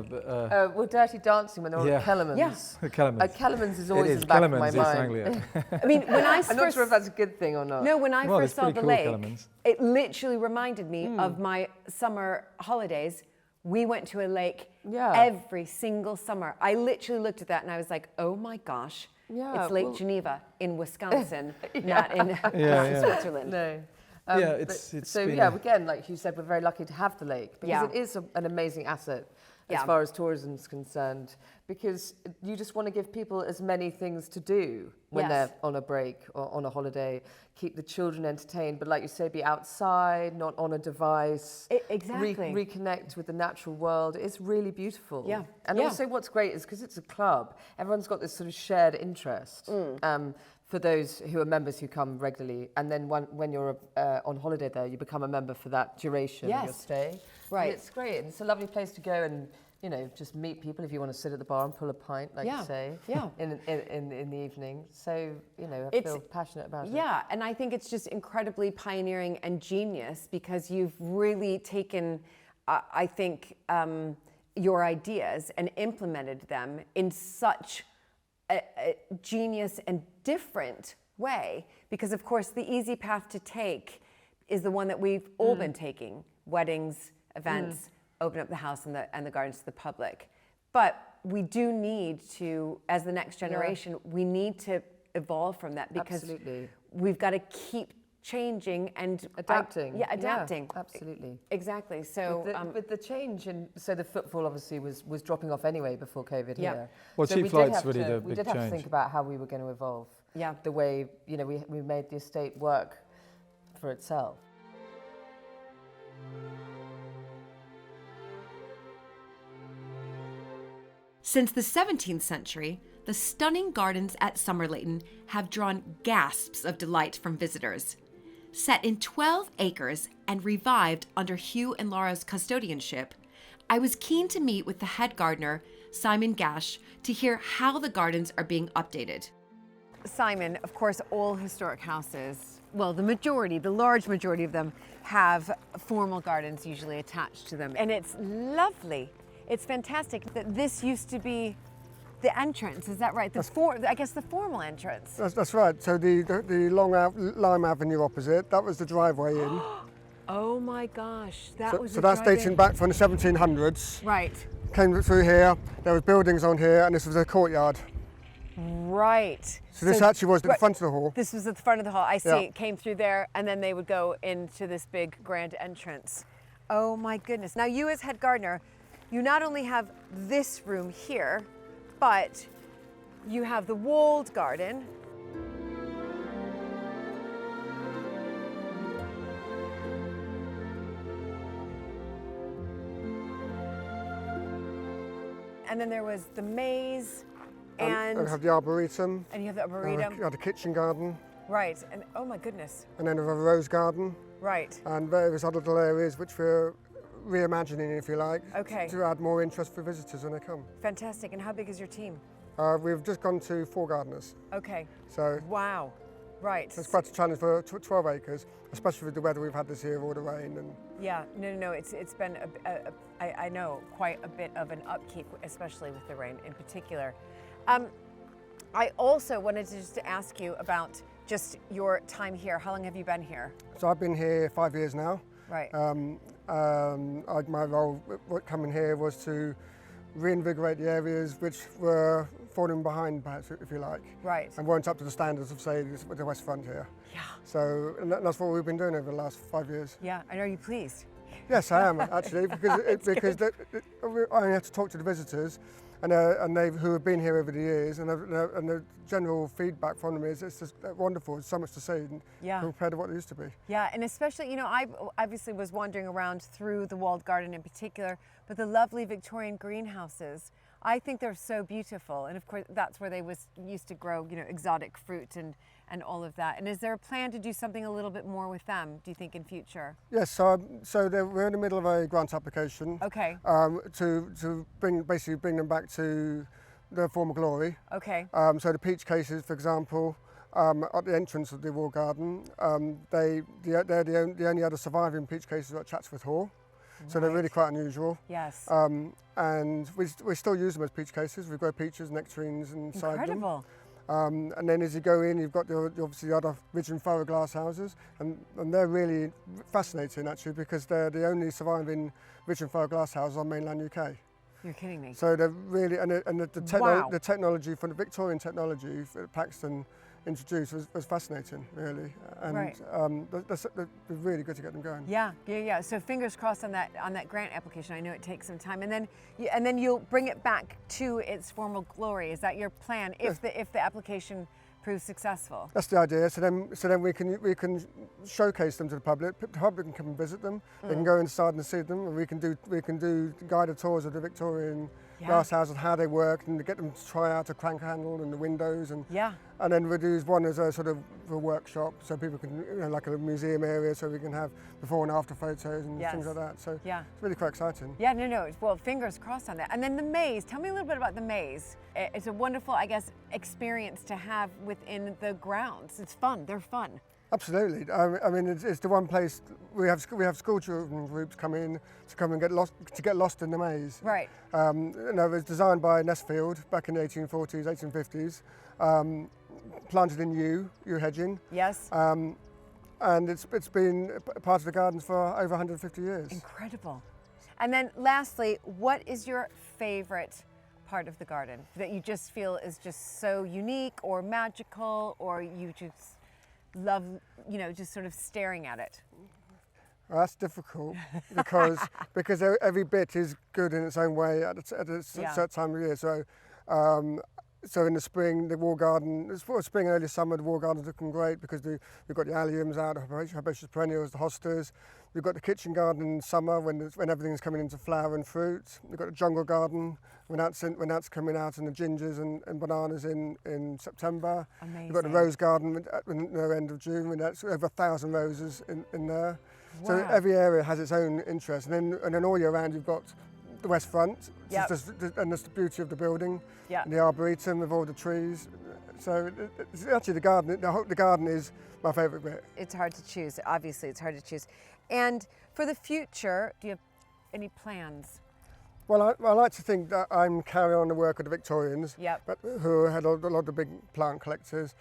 Well, Dirty Dancing when they were at Kellerman's. Yeah. Kellerman's. Kellerman's is always It in is. the back of Kellerman's, my East mind. Anglia. I mean, when I I'm not sure if that's a good thing or not. No, when I first it's saw pretty the cool, lake, Kellerman's. it literally reminded me of my summer holidays. We went to a lake every single summer. I literally looked at that and I was like, oh my gosh, it's Lake Geneva in Wisconsin, not in Switzerland. No. It's so been again, like you said, we're very lucky to have the lake because it is an amazing asset as far as tourism is concerned, because you just want to give people as many things to do when they're on a break or on a holiday, keep the children entertained, but like you say, be outside, not on a device. Exactly. Reconnect with the natural world. It's really beautiful. Yeah. And also what's great is because it's a club, everyone's got this sort of shared interest. For those who are members who come regularly, and then when you're on holiday there, you become a member for that duration of your stay. Right. And it's great. And it's a lovely place to go and, you know, just meet people if you want to sit at the bar and pull a pint, like you say, in the evening. So, you know, I feel passionate about it. Yeah, and I think it's just incredibly pioneering and genius because you've really taken, I think, your ideas and implemented them in such a genius and different way, because of course the easy path to take is the one that we've all been taking: weddings, events, open up the house and the gardens to the public. But we do need to, as the next generation, we need to evolve from that, because we've got to keep changing and adapting. Adapting. Yeah, absolutely. Exactly. So with the change, and so the footfall obviously was dropping off anyway before COVID here. Well, so cheap flight's really the big we did have to change. think about how we were going to evolve. Yeah. The way, you know, we made the estate work for itself. Since the 17th century, the stunning gardens at Somerleyton have drawn gasps of delight from visitors. Set in 12 acres and revived under Hugh and Laura's custodianship, I was keen to meet with the head gardener, Simon Gash, to hear how the gardens are being updated. Simon, of course, all historic houses, well, the large majority of them have formal gardens usually attached to them. And it's lovely. It's fantastic that this used to be the entrance, is that right? I guess the formal entrance. That's right. So the long Lime Avenue opposite, that was the driveway in. Oh my gosh, So that's dating back from the 1700s. Right. Came through here, there was buildings on here, and this was a courtyard. Right. So this actually was at the front of the hall. This was at the front of the hall. I see, it came through there, and then they would go into this big grand entrance. Oh my goodness. Now you as head gardener, you not only have this room here, but you have the walled garden. And then there was the maze, and we have the arboretum. And you have the arboretum. You had the kitchen garden. Right, and oh my goodness. And then we have a rose garden. Right. And various other little areas which we're reimagining, if you like, Okay. to add more interest for visitors when they come. Fantastic. And how big is your team? We've just gone to 4 gardeners. Okay. So wow. Right. it's quite a challenge for 12 acres, especially with the weather we've had this year, all the rain. And Yeah, no, it's been, I know, quite a bit of an upkeep, especially with the rain in particular. I also wanted to just ask you about just your time here. How long have you been here? So I've been here 5 years now. Right. My role coming here was to reinvigorate the areas which were falling behind, perhaps, if you like. Right. And weren't up to the standards of, say, the West Front here. Yeah. So and that's what we've been doing over the last 5 years. Yeah, and are you pleased? Yes, I am, actually, because I only have to talk to the visitors and they've who have been here over the years, and the general feedback from them is it's just wonderful. There's so much to see compared to what it used to be. Yeah, and especially, you know, I obviously was wandering around through the walled garden in particular, but the lovely Victorian greenhouses, I think they're so beautiful. And of course, that's where they used to grow, you know, exotic fruit and all of that. And is there a plan to do something a little bit more with them, do you think, in future? Yes, so we're in the middle of a grant application. Okay. To basically bring them back to their former glory. Okay. So the peach cases, for example, at the entrance of the wall garden, they're the only other surviving peach cases at Chatsworth Hall. So they're really quite unusual. Yes. And we still use them as peach cases. We grow peaches, nectarines inside them. Incredible. And then as you go in, you've got obviously the other ridge and furrow glass houses, and they're really fascinating actually, because they're the only surviving ridge and furrow glass houses on mainland UK. You're kidding me. So they're really, and Wow. the technology from the Victorian technology that Paxton introduced was fascinating, really, and Right. they're really good to get them going. Yeah. So fingers crossed on that grant application. I know it takes some time, and then you'll bring it back to its formal glory. Is that your plan if the application proves successful? That's the idea. So then we can showcase them to the public. The public can come and visit them. They can go inside and see them, and we can do guided tours of the Victorian glass houses, how they work, and get them to try out a crank handle and the windows, and then we'll do one as a sort of a workshop, so people can, you know, like a museum area, so we can have before and after photos and things like that. So it's really quite exciting. Yeah, no. Well, fingers crossed on that. And then the maze. Tell me a little bit about the maze. It's a wonderful, I guess, experience to have within the grounds. It's fun. They're fun. Absolutely. I mean, it's the one place we have school children groups come and get lost in the maze. Right. You know, it was designed by Nesfield back in the 1840s, 1850s. Planted in yew hedging. Yes. And it's been part of the gardens for over 150 years. Incredible. And then lastly, what is your favorite part of the garden that you just feel is just so unique or magical, or you just love, you know, just sort of staring at it? Well, that's difficult because every bit is good in its own way at a certain time of year. So in the spring, the wall garden, spring and early summer, the wall garden's looking great because we've got the alliums out, the herbaceous perennials, the hostas. We've got the kitchen garden in summer when everything's coming into flower and fruit. We've got the jungle garden when that's coming out, and the gingers and bananas in September. Amazing. We've got the rose garden at the end of June when that's over 1,000 roses in there. Wow. So every area has its own interest, and then all year round you've got the West Front, and that's the beauty of the building, and the arboretum with all the trees. So it's actually the garden is my favourite bit. It's hard to choose. Obviously, it's hard to choose. And for the future, do you have any plans? Well, I like to think that I'm carrying on the work of the Victorians, but who had a lot of big plant collectors,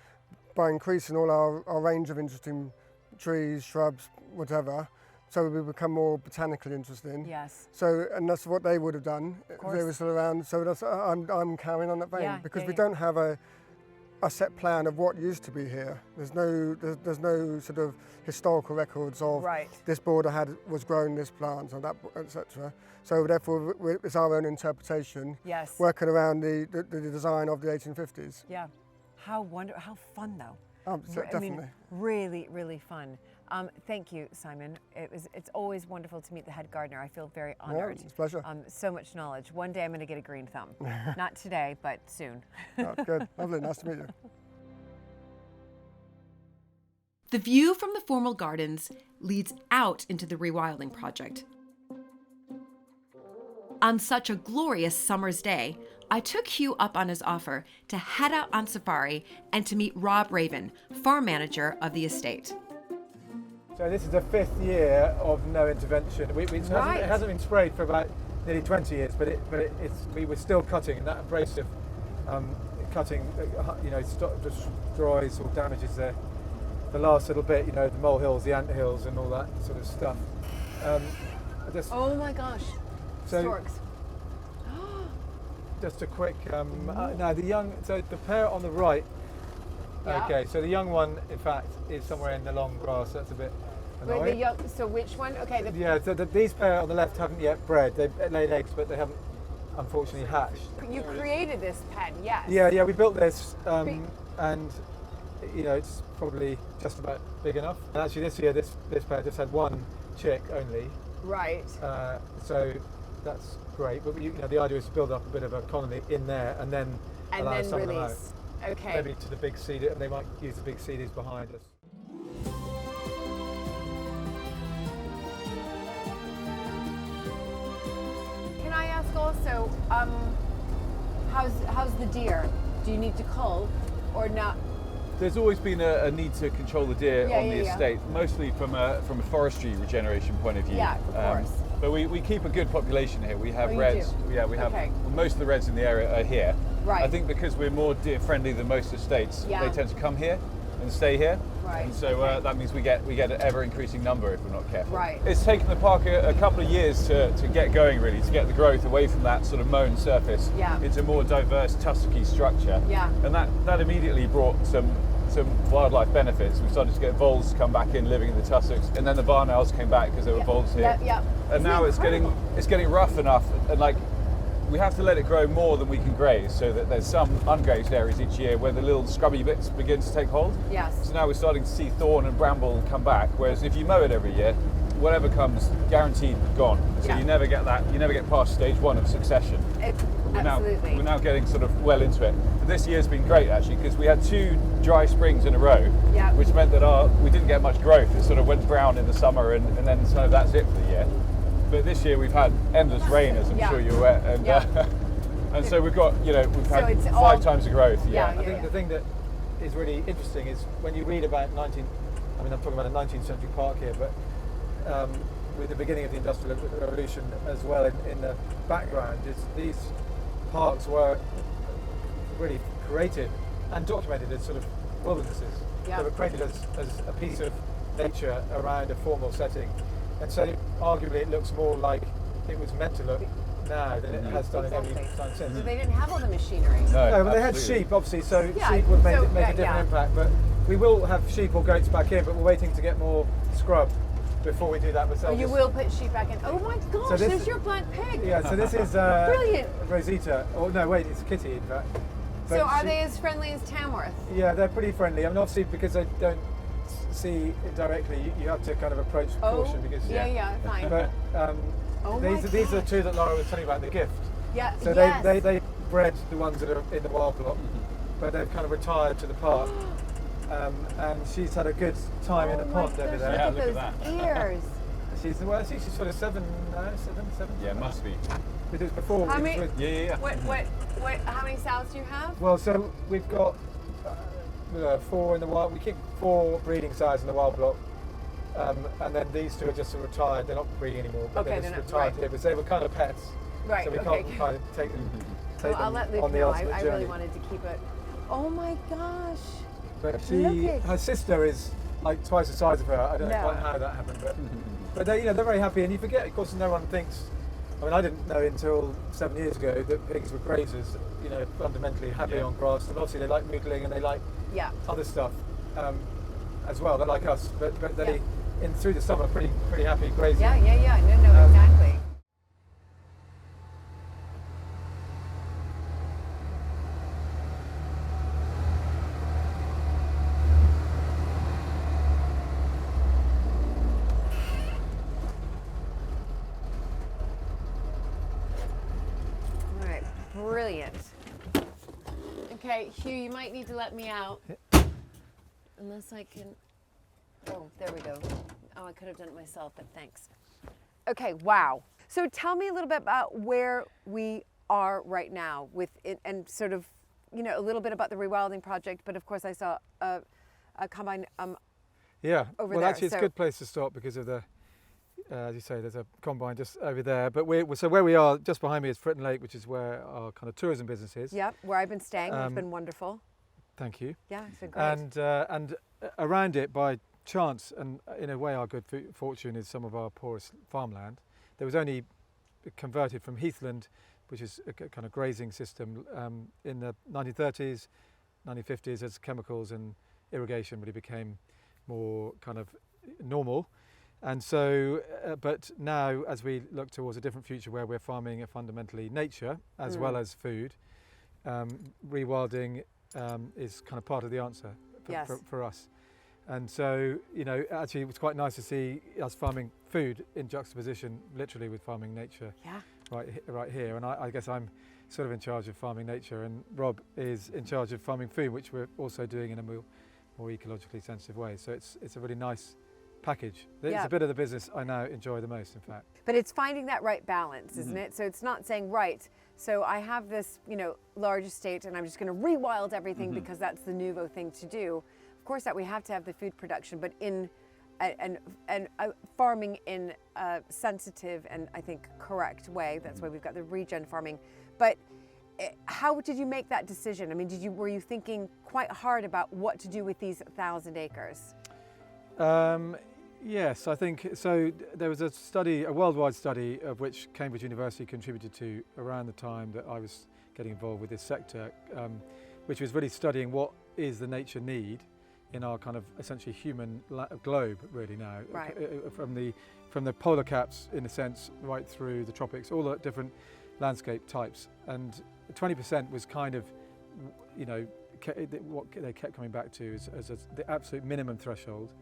by increasing all our range of interesting trees, shrubs, whatever. So we become more botanically interesting. Yes. So, and that's what they would have done if they were still around. So that's, I'm carrying on that vein because we don't have a set plan of what used to be here. There's no sort of historical records of this border was growing this plant or that, etc. So therefore, it's our own interpretation. Yes. Working around the design of the 1850s. Yeah. How wonderful! How fun though. Definitely. I mean, really, really fun. Thank you, Simon. It's always wonderful to meet the head gardener. I feel very honored. Yeah, it's a pleasure. So much knowledge. One day I'm going to get a green thumb. Not today, but soon. Oh, good. Lovely. Nice to meet you. The view from the formal gardens leads out into the Rewilding project. On such a glorious summer's day, I took Hugh up on his offer to head out on safari and to meet Rob Raven, farm manager of the estate. So this is the 5th year of no intervention. It hasn't been sprayed for about nearly 20 years, but we were still cutting, and that abrasive cutting, just destroys or damages the last little bit, the molehills, the anthills, and all that sort of stuff. Oh my gosh! So, storks. just a quick. Now the young. So the pair on the right. Yeah. Okay, so the young one, in fact, is somewhere in the long grass. That's a bit annoying. Wait, the young, so which one? Okay. Yeah. So these pair on the left haven't yet bred. They've laid eggs, but they haven't, unfortunately, hatched. You created this pen, yes. Yeah. We built this, and you know, it's probably just about big enough. And actually, this year, this pair just had one chick only. Right. So that's great. But you know, the idea is to build up a bit of a colony in there, and then allow some of them out. Release. Okay. Maybe to the big seed, and they might use the big seeders behind us. Can I ask also, how's the deer? Do you need to cull or not? There's always been a need to control the deer on the estate, mostly from a forestry regeneration point of view. Yeah, of course. But we keep a good population here. We have you reds. do? Yeah, we have Okay. most of the reds in the area are here. Right. I think because we're more deer friendly than most estates, Yeah. they tend to come here and stay here. Right. And so that means we get an ever increasing number if we're not careful. Right. It's taken the park a couple of years to get going, really, to get the growth away from that sort of mown surface into a more diverse tussocky structure. Yeah. And that immediately brought some wildlife benefits. We started to get voles come back in living in the tussocks, and then the barn owls came back because there were voles here. Yeah. And now it's getting rough enough, and like we have to let it grow more than we can graze, so that there's some ungrazed areas each year where the little scrubby bits begin to take hold. Yes. So now we're starting to see thorn and bramble come back, whereas if you mow it every year, whatever comes, guaranteed gone. So you never get that. You never get past stage one of succession. Absolutely. We're now getting sort of well into it. This year's been great actually, because we had 2 dry springs in a row, which meant that we didn't get much growth. It sort of went brown in the summer, and then kind of that's it for the year. But this year we've had endless rain, as I'm sure you're aware, and and so we've got we've had 5 times the growth. I think the thing that is really interesting is when you read about I'm talking about a 19th century park here, but with the beginning of the Industrial Revolution as well in the background, is these parks were really created and documented as sort of wildernesses. They were created as a piece of nature around a formal setting, and so arguably it looks more like it was meant to look now than it has done in any time since. So they didn't have all the machinery. No, but they had sheep, obviously, so sheep would make a different impact. But we will have sheep or goats back in, but we're waiting to get more scrub before we do that myself. Oh, you will put sheep back in. Oh my gosh, there's your black pig. Yeah, so this is brilliant. Rosita. Oh no, wait, it's Kitty in fact. But so are they as friendly as Tamworth? Yeah, they're pretty friendly. I mean, obviously because they don't see it directly, you have to kind of approach with caution because fine. But these are the 2 that Laura was telling you about, the gift. Yeah. So they bred the ones that are in the wild block, but they've kind of retired to the park. And she's had a good time in the pond over there. Yeah, look at those ears. She's sort of 7 now, 7. Yeah, must be. It was before. How many? What? How many sows do you have? Well, so we've got 4 in the wild. We keep 4 breeding sows in the wild block, and then these 2 are just retired. They're not breeding anymore, but they're just retired here. But they were kind of pets, right? So we can't kind of take them. I'll let Luke know. I really wanted to keep it. Oh my gosh! But her sister is like twice the size of her. I don't know quite how that happened, but they're very happy. And you forget, of course, no one thinks. I mean, I didn't know until 7 years ago that pigs were grazers. Fundamentally happy on grass, and obviously they like noodling and they like other stuff as well. They're like us, but they through the summer pretty happy grazing. Yeah. No, exactly. Brilliant. Okay, Hugh, you might need to let me out. Unless I can. Oh, there we go. Oh, I could have done it myself, but thanks. Okay, wow. So tell me a little bit about where we are right now with it, and sort of, a little bit about the Rewilding project, but of course I saw a combine over well, there. Actually, it's a good place to stop because of the, as you say, there's a combine just over there. But so where we are, just behind me is Fritton Lake, which is where our kind of tourism business is. Yep, where I've been staying. It's been wonderful. Thank you. Yeah, it's been great. And around it, by chance, and in a way our good fortune, is some of our poorest farmland. There was only converted from heathland which is a kind of grazing system. In the 1930s, 1950s, as chemicals and irrigation really became more kind of normal. And so, but now as we look towards a different future where we're farming fundamentally nature as well as food, rewilding is kind of part of the answer for us. And so, you know, actually it was quite nice to see us farming food in juxtaposition literally with farming nature right here. And I guess I'm sort of in charge of farming nature, and Rob is in charge of farming food, which we're also doing in a more ecologically sensitive way. So it's a really nice package. It's a bit of the business I now enjoy the most, in fact. But it's finding that right balance, isn't it? So it's not saying, right, so I have this, you know, large estate and I'm just going to rewild everything because that's the nouveau thing to do. Of course that we have to have the food production, but in farming in a sensitive and I think correct way. That's why we've got the regen farming. But how did you make that decision? I mean, were you thinking quite hard about what to do with these 1,000 acres? Yes, I think so. There was a study, a worldwide study, of which Cambridge University contributed to around the time that I was getting involved with this sector, which was really studying what is the nature need in our kind of essentially human globe really now, right. From the polar caps in a sense right through the tropics, all the different landscape types, and 20% was kind of, you know, what they kept coming back to as the absolute minimum threshold.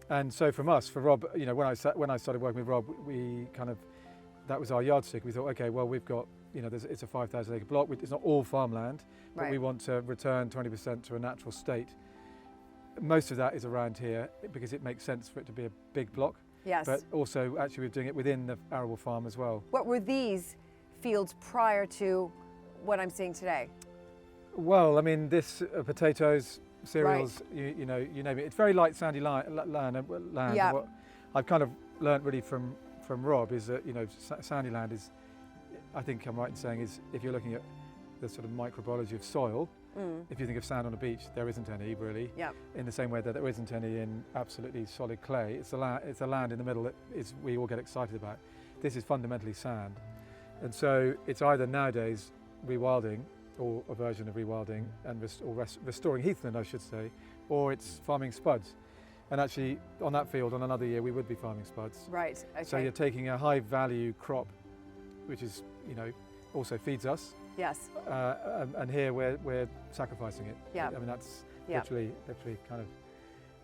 And so for Rob, you know, when I started working with Rob, we kind of, that was our yardstick. We thought, okay, well, we've got, you know, it's a 5,000 acre block. It's not all farmland, but we want to return 20% to a natural state. Most of that is around here because it makes sense for it to be a big block. Yes. But also, actually, we're doing it within the arable farm as well. What were these fields prior to what I'm seeing today? Well, I mean, this potatoes, cereals, right. you know, you name it. It's very light sandy land. Yeah. What I've kind of learnt really from Rob is that, you know, sandy land is, I think I'm right in saying, is if you're looking at the sort of microbiology of soil, if you think of sand on a beach, there isn't any really. Yeah. In the same way that there isn't any in absolutely solid clay. It's a land in the middle that we all get excited about. This is fundamentally sand. And so it's either nowadays rewilding, or a version of rewilding, and restoring heathland, I should say, or it's farming spuds. And actually, on that field, on another year, we would be farming spuds. Right, okay. So you're taking a high value crop, which is, you know, also feeds us. Yes. And here we're sacrificing it. Yeah. I mean, that's literally kind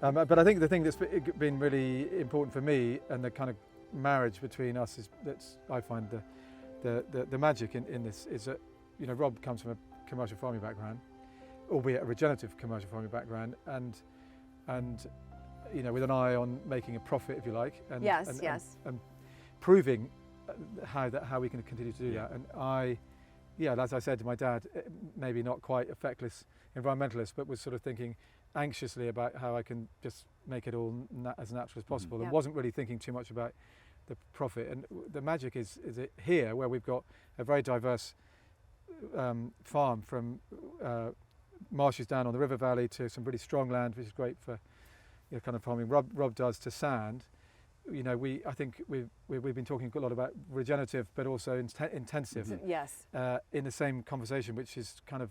of. But I think the thing that's been really important for me, and the kind of marriage between us, is I find the magic in this is that, you know, Rob comes from a commercial farming background, albeit a regenerative commercial farming background, and you know, with an eye on making a profit, if you like, and and proving how we can continue to do that. And as I said to my dad, maybe not quite a feckless environmentalist, but was sort of thinking anxiously about how I can just make it all as natural as possible, and wasn't really thinking too much about the profit. And the magic is it here, where we've got a very diverse farm, from marshes down on the river valley to some really strong land, which is great for, you know, kind of farming Rob does, to sand. You know, I think we've been talking a lot about regenerative, but also intensive. Yes. In the same conversation, which is kind of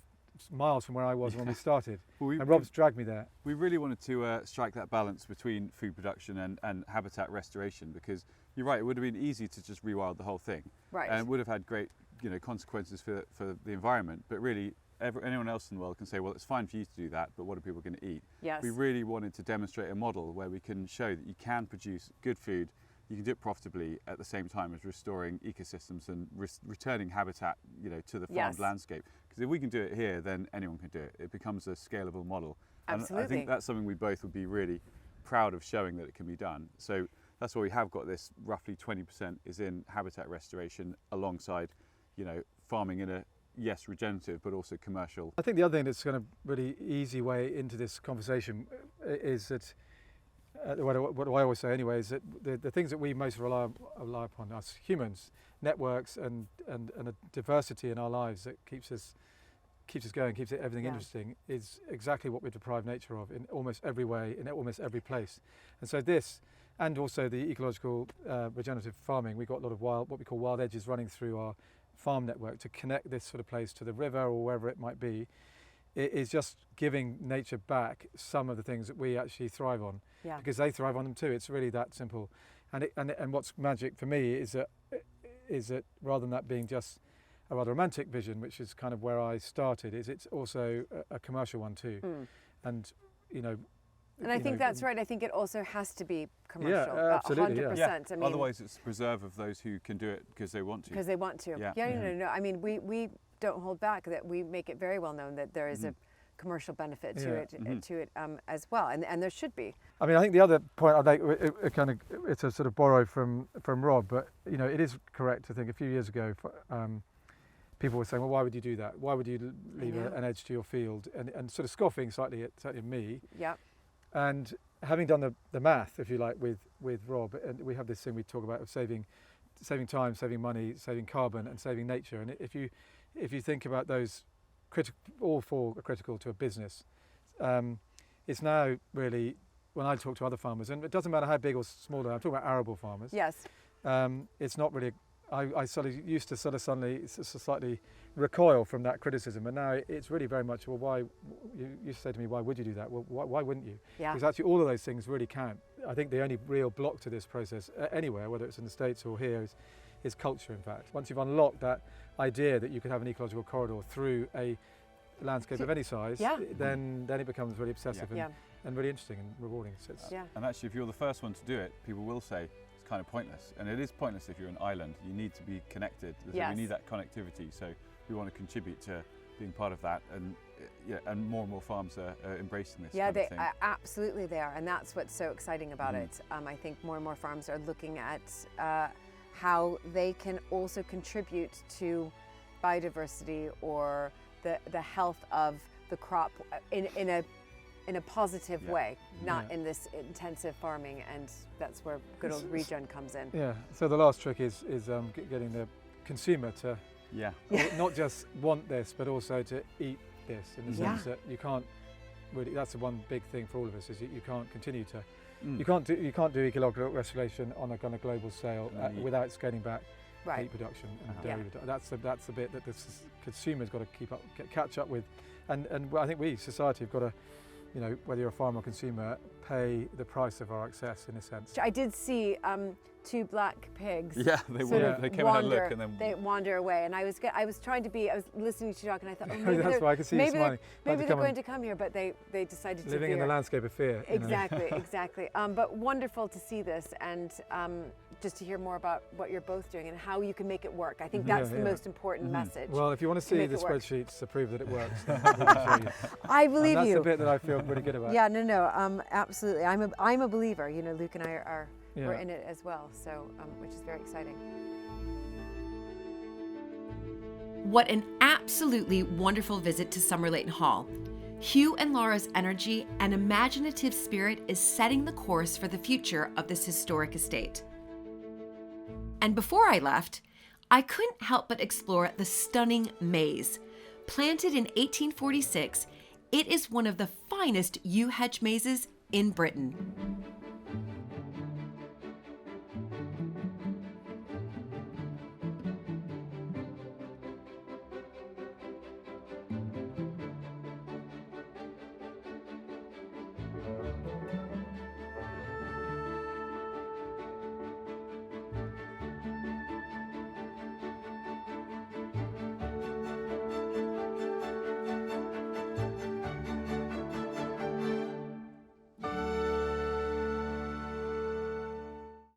miles from where I was when we started. Well, and Rob's dragged me there. We really wanted to strike that balance between food production and habitat restoration, because you're right, it would have been easy to just rewild the whole thing. Right. And it would have had great, you know, consequences for the environment. But really, anyone else in the world can say, well, it's fine for you to do that, but what are people going to eat? Yes. We really wanted to demonstrate a model where we can show that you can produce good food, you can do it profitably at the same time as restoring ecosystems and returning habitat, you know, to the farmed landscape. Because if we can do it here, then anyone can do it. It becomes a scalable model. Absolutely. And I think that's something we both would be really proud of, showing that it can be done. So that's why we have got this. Roughly 20% is in habitat restoration, alongside, you know, farming in a, yes, regenerative, but also commercial. I think the other thing that's kind of really easy way into this conversation is that, what I always say anyway, is that the things that we most rely upon, us humans, networks and a diversity in our lives that keeps us going, keeps everything interesting, is exactly what we deprive nature of in almost every way, in almost every place. And so this, and also the ecological regenerative farming, we've got a lot of what we call wild edges running through our farm network to connect this sort of place to the river or wherever it might be, it is just giving nature back some of the things that we actually thrive on, because they thrive on them too. It's really that simple. And what's magic for me is that rather than that being just a rather romantic vision, which is kind of where I started, is it's also a commercial one too. And you know, and I think that's right. I think it also has to be commercial. Yeah, absolutely. 100%. Yeah. I mean, Otherwise, it's preserve of those who can do it because they want to. Because they want to. Yeah. No. I mean, we don't hold back. That we make it very well known that there is a commercial benefit to it as well, and there should be. I mean, I think the other point I'd make, it's a sort of borrow from Rob, but you know, it is correct to think a few years ago, people were saying, well, why would you do that? Why would you leave an edge to your field? And sort of scoffing slightly at me. Yeah. And having done the math, if you like, with Rob, and we have this thing we talk about of saving time, saving money, saving carbon, and saving nature. And if you think about those, all four are critical to a business. It's now really, when I talk to other farmers, and it doesn't matter how big or small they are, I'm talking about arable farmers. Yes. It's not really. I sort of used to sort of suddenly slightly recoil from that criticism, and now it's really very much, well, why, you say to me, why would you do that? Well, why wouldn't you? Yeah. Because actually all of those things really count. I think the only real block to this process, anywhere, whether it's in the States or here, is culture, in fact. Once you've unlocked that idea that you could have an ecological corridor through a landscape of any size, then it becomes really obsessive and really interesting and rewarding. So and actually, if you're the first one to do it, people will say, kind of pointless, and it is pointless if you're an island. You need to be connected. So we need that connectivity. So we want to contribute to being part of that, and more farms are embracing this. Yeah, absolutely they are, and that's what's so exciting about it. I think more and more farms are looking at how they can also contribute to biodiversity or the health of the crop in a positive way, not in this intensive farming, and that's where good old regen comes in. Yeah, so the last trick is getting the consumer to not just want this, but also to eat this, in the sense that you can't really, that's the one big thing for all of us, is that you can't continue to, you can't do ecological restoration on a kind of global scale without scaling back meat production and dairy production. That's the bit that the consumer's got to catch up with, and I think we, society, have got to, you know, whether you're a farmer or consumer, pay the price of our access, in a sense. I did see 2 black pigs. Yeah, they came and had a look, and then they wander away. And I was trying to be. I was listening to you talk, and I thought, that's why I could see you smiling. Maybe they're going to come here, but they decided to living in the landscape of fear. Exactly, exactly. But wonderful to see this, and just to hear more about what you're both doing and how you can make it work. I think that's the most important message. Well, if you want to see the spreadsheets to prove that it works, I believe that's you. That's the bit that I feel pretty good about. Yeah, no, absolutely. I'm a believer. You know, Luke and I we're in it as well, so which is very exciting. What an absolutely wonderful visit to Somerleyton Hall. Hugh and Laura's energy and imaginative spirit is setting the course for the future of this historic estate. And before I left, I couldn't help but explore the stunning maze. Planted in 1846, it is one of the finest yew hedge mazes in Britain.